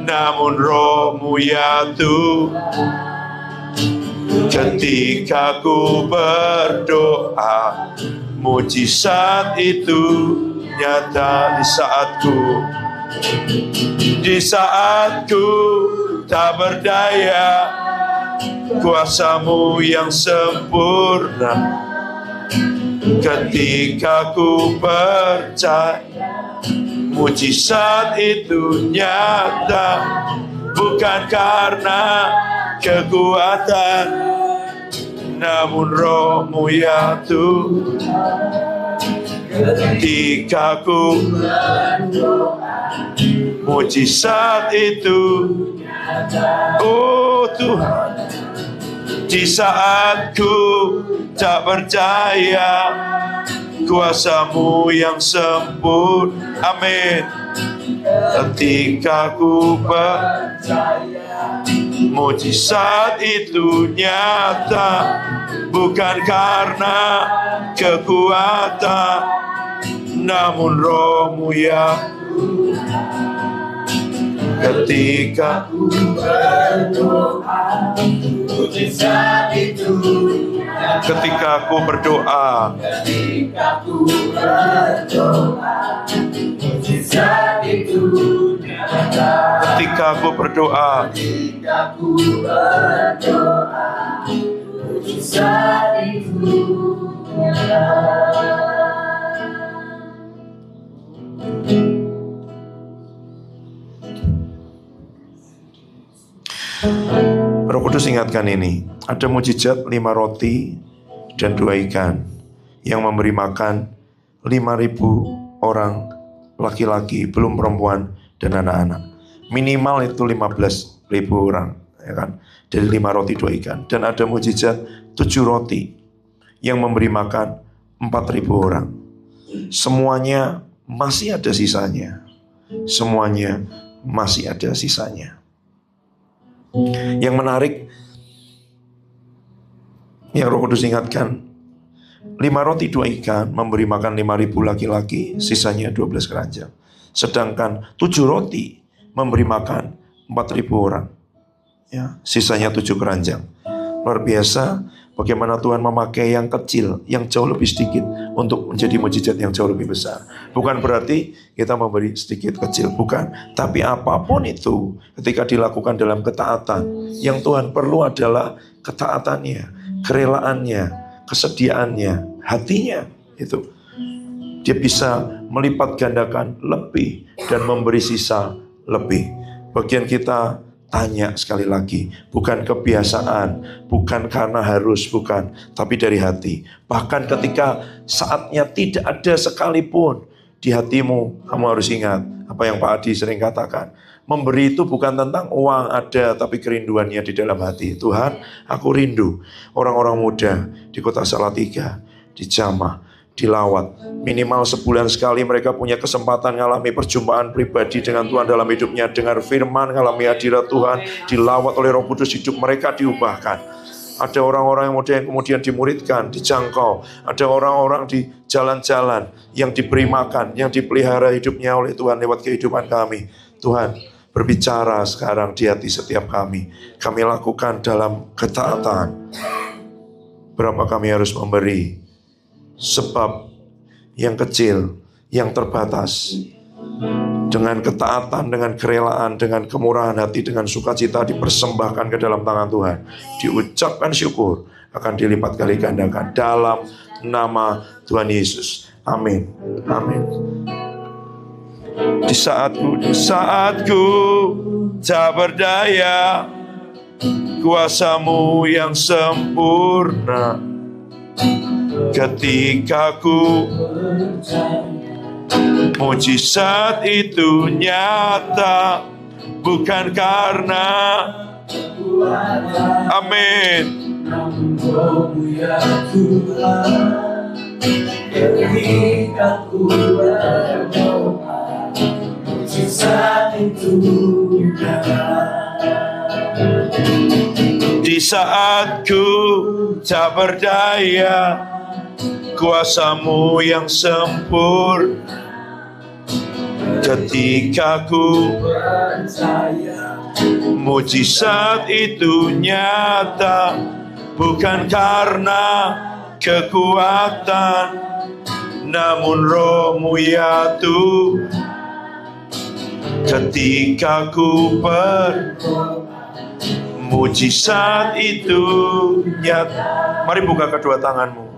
namun Roh-Mu ya Tuhan. Ketika ku berdoa, mujizat itu nyata. Di saatku tak berdaya, kuasa-Mu yang sempurna. Ketika ku percaya, mujizat itu nyata, bukan karena kekuatan, namun Roh-Mu ya Tuhan. Ketika ku berdoa, mujizat itu oh Tuhan. Di saat ku tak percaya, kuasa-Mu yang sempurna. Amin. Ketika ku percaya, mujizat itu nyata, bukan karena kekuatan, namun Roh-Mu ya. Ketika ku berdoa, mujizat itu nyata. Ketika ku berdoa, mujizat itu nyata. Ketika ku berdoa, mujizat itu nyata. Roh Kudus ingatkan ini, ada mujizat 5 roti dan 2 ikan yang memberi makan 5.000 orang laki-laki, belum perempuan dan anak-anak. Minimal itu 15.000 orang, ya kan? Dari 5 roti 2 ikan. Dan ada mujizat 7 roti yang memberi makan 4.000 orang. Semuanya masih ada sisanya. Semuanya masih ada sisanya. Yang menarik, yang Roh Kudus ingatkan, 5 roti 2 ikan memberi makan 5.000 laki-laki, sisanya 12 keranjang. Sedangkan 7 roti memberi makan 4.000 orang, ya, sisanya 7 keranjang. Luar biasa bagaimana Tuhan memakai yang kecil, yang jauh lebih sedikit untuk menjadi mujizat yang jauh lebih besar. Bukan berarti kita memberi sedikit kecil, bukan. Tapi apapun itu, ketika dilakukan dalam ketaatan, yang Tuhan perlu adalah ketaatannya, kerelaannya, kesediaannya, hatinya. Itu dia bisa melipat gandakan lebih dan memberi sisa lebih. Bagian kita tanya sekali lagi, bukan kebiasaan, bukan karena harus, bukan, tapi dari hati. Bahkan ketika saatnya tidak ada sekalipun di hatimu, kamu harus ingat apa yang Pak Adi sering katakan. Memberi itu bukan tentang uang ada, tapi kerinduannya di dalam hati. Tuhan, aku rindu orang-orang muda di kota Salatiga, di Jamah, dilawat. Minimal sebulan sekali mereka punya kesempatan mengalami perjumpaan pribadi dengan Tuhan dalam hidupnya, dengar firman, mengalami hadirat Tuhan, dilawat oleh Roh Kudus, hidup mereka diubahkan. Ada orang-orang yang kemudian dimuridkan, dijangkau. Ada orang-orang di jalan-jalan yang diberi makan, yang dipelihara hidupnya oleh Tuhan lewat kehidupan kami. Tuhan, berbicara sekarang di hati setiap kami. Kami lakukan dalam ketaatan. Berapa kami harus memberi? Sebab yang kecil, yang terbatas, dengan ketaatan, dengan kerelaan, dengan kemurahan hati, dengan sukacita dipersembahkan ke dalam tangan Tuhan, diucapkan syukur, akan dilipat kali gandakan dalam nama Tuhan Yesus. Amin. Amin. Di saatku tak berdaya, kuasa-Mu yang sempurna. Ketika ku mujizat itu nyata, bukan karena amin. Ketika ku berdoa, mujizat itu nyata. Di saat ku tak berdaya, kuasa-Mu yang sempurna. Ketika ku percaya, mujizat itu nyata, bukan karena kekuatan, namun Roh-Mu ya Tuhan. Ketika ku berdoa, mujizat itu nyata. Mari buka kedua tanganmu.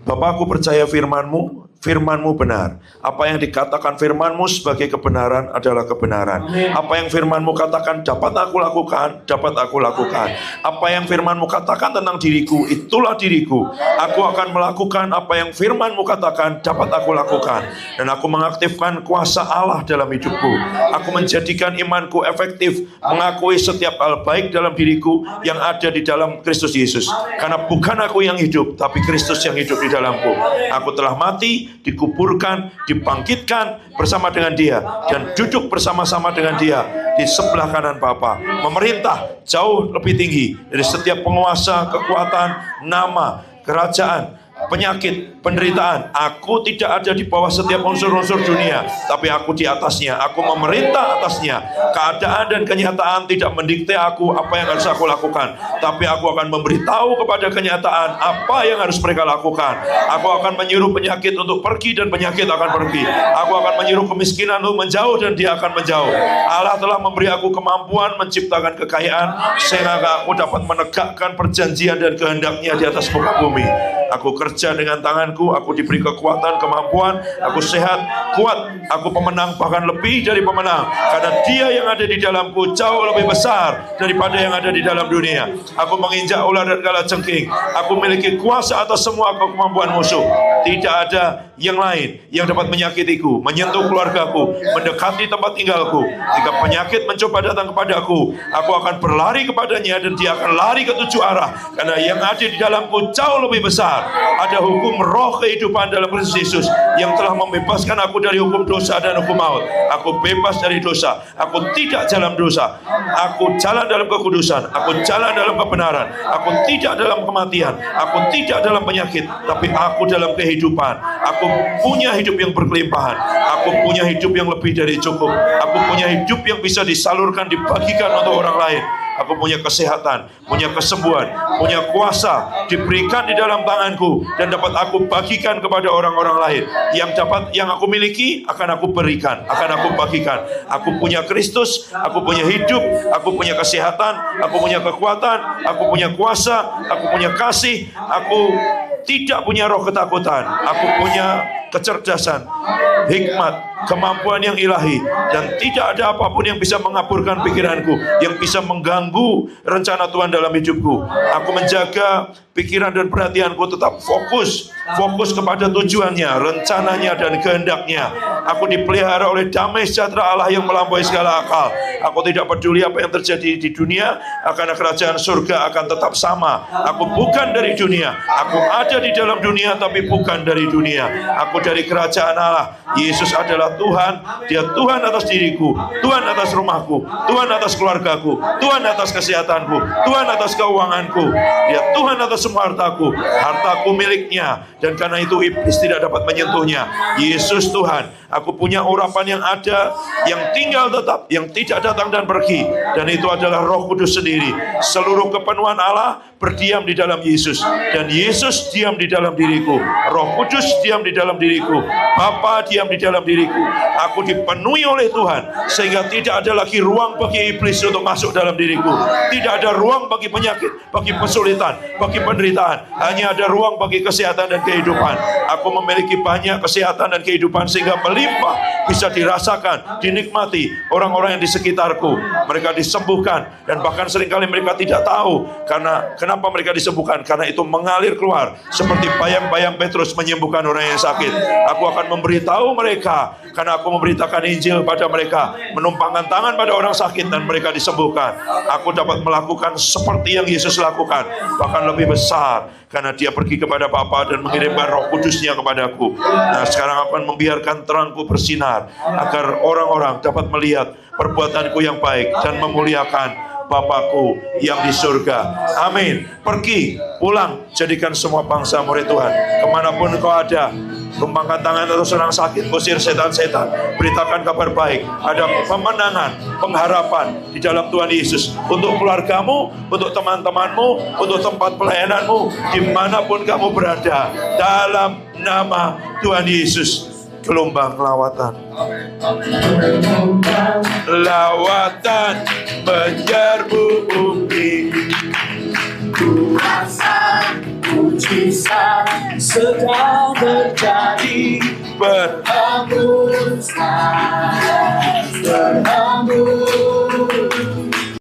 Bapa, aku percaya firman-Mu, firman-Mu benar. Apa yang dikatakan firman-Mu sebagai kebenaran adalah kebenaran. Apa yang firman-Mu katakan dapat aku lakukan, dapat aku lakukan. Apa yang firman-Mu katakan tentang diriku, itulah diriku. Aku akan melakukan apa yang firman-Mu katakan dapat aku lakukan. Dan aku mengaktifkan kuasa Allah dalam hidupku. Aku menjadikan imanku efektif, mengakui setiap hal baik dalam diriku yang ada di dalam Kristus Yesus. Karena bukan aku yang hidup, tapi Kristus yang hidup di dalamku. Aku telah mati, dikuburkan, dibangkitkan bersama dengan Dia, dan duduk bersama-sama dengan Dia di sebelah kanan Bapa, memerintah jauh lebih tinggi dari setiap penguasa, kekuatan, nama, kerajaan, penyakit, penderitaan. Aku tidak ada di bawah setiap unsur-unsur dunia, tapi aku di atasnya. Aku memerintah atasnya. Keadaan dan kenyataan tidak mendikte aku apa yang harus aku lakukan, tapi aku akan memberitahu kepada kenyataan apa yang harus mereka lakukan. Aku akan menyuruh penyakit untuk pergi dan penyakit akan pergi. Aku akan menyuruh kemiskinan untuk menjauh dan dia akan menjauh. Allah telah memberi aku kemampuan menciptakan kekayaan sehingga aku dapat menegakkan perjanjian dan kehendaknya di atas muka bumi. Aku kerja dengan tanganku, aku diberi kekuatan, kemampuan, aku sehat, kuat, aku pemenang, bahkan lebih dari pemenang. Karena Dia yang ada di dalamku jauh lebih besar daripada yang ada di dalam dunia. Aku menginjak ular dan kalajengking. Aku memiliki kuasa atas semua kemampuan musuh. Tidak ada yang lain yang dapat menyakitiku, menyentuh keluargaku, mendekati tempat tinggalku. Jika penyakit mencoba datang kepadaku, aku akan berlari kepadanya dan dia akan lari ke 7 arah. Karena yang ada di dalamku jauh lebih besar. Ada hukum roh kehidupan dalam Kristus Yesus yang telah membebaskan aku dari hukum dosa dan hukum maut. Aku bebas dari dosa. Aku tidak jalan dosa. Aku jalan dalam kekudusan. Aku jalan dalam kebenaran. Aku tidak dalam kematian. Aku tidak dalam penyakit, tapi aku dalam kehidupan. Aku punya hidup yang berkelimpahan. Aku punya hidup yang lebih dari cukup. Aku punya hidup yang bisa disalurkan, dibagikan untuk orang lain. Aku punya kesehatan, punya kesembuhan, punya kuasa diberikan di dalam tanganku dan dapat aku bagikan kepada orang-orang lain. Yang aku miliki akan aku berikan, akan aku bagikan. Aku punya Kristus, aku punya hidup, aku punya kesehatan, aku punya kekuatan, aku punya kuasa, aku punya kasih, aku tidak punya roh ketakutan, aku punya kecerdasan, hikmat, kemampuan yang ilahi, dan tidak ada apapun yang bisa mengaburkan pikiranku, yang bisa mengganggu rencana Tuhan dalam hidupku. Aku menjaga pikiran dan perhatianku tetap fokus kepada tujuannya, rencananya, dan kehendaknya. Aku dipelihara oleh damai sejahtera Allah yang melampaui segala akal. Aku tidak peduli apa yang terjadi di dunia, karena kerajaan surga akan tetap sama. Aku bukan dari dunia, aku ada di dalam dunia tapi bukan dari dunia. Aku dari kerajaan Allah. Yesus adalah Tuhan. Dia Tuhan atas diriku, Tuhan atas rumahku, Tuhan atas keluargaku, Tuhan atas kesehatanku, Tuhan atas keuanganku. Dia Tuhan atas semua hartaku. Hartaku miliknya, dan karena itu iblis tidak dapat menyentuhnya. Yesus Tuhan. Aku punya urapan yang ada, yang tinggal tetap, yang tidak datang dan pergi, dan itu adalah Roh Kudus sendiri. Seluruh kepenuhan Allah berdiam di dalam Yesus, dan Yesus diam di dalam diriku. Roh Kudus diam di dalam diriku. Bapa diam di dalam diriku. Aku dipenuhi oleh Tuhan sehingga tidak ada lagi ruang bagi iblis untuk masuk dalam diriku. Tidak ada ruang bagi penyakit, bagi kesulitan, bagi penderitaan. Hanya ada ruang bagi kesehatan dan kehidupan. Aku memiliki banyak kesehatan dan kehidupan sehingga melimpah, bisa dirasakan, dinikmati orang-orang yang di sekitarku. Mereka disembuhkan, dan bahkan seringkali mereka tidak tahu kenapa mereka disembuhkan, karena itu mengalir keluar seperti bayang-bayang Petrus menyembuhkan orang yang sakit. Aku akan memberitahu mereka, karena aku memberitakan Injil pada mereka, menumpangkan tangan pada orang sakit dan mereka disembuhkan. Aku dapat melakukan seperti yang Yesus lakukan, bahkan lebih besar, karena Dia pergi kepada Bapa dan mengirimkan Roh Kudusnya kepadaku. Nah, sekarang aku akan membiarkan terangku bersinar agar orang-orang dapat melihat perbuatanku yang baik dan memuliakan Bapakku yang di surga. Amin. Pergi, pulang, jadikan semua bangsa murid Tuhan. Kemanapun kau ada, tumpangkan tangan atas orang sakit, usir setan-setan, beritakan kabar baik. Ada pemenangan, pengharapan di dalam Tuhan Yesus untuk keluargamu, untuk teman-temanmu, untuk tempat pelayananmu, dimanapun kamu berada, dalam nama Tuhan Yesus. gelombang lawatan. Lawatan menyerbu bumi. Kuasa mujizat sedang terjadi. Berhembuskan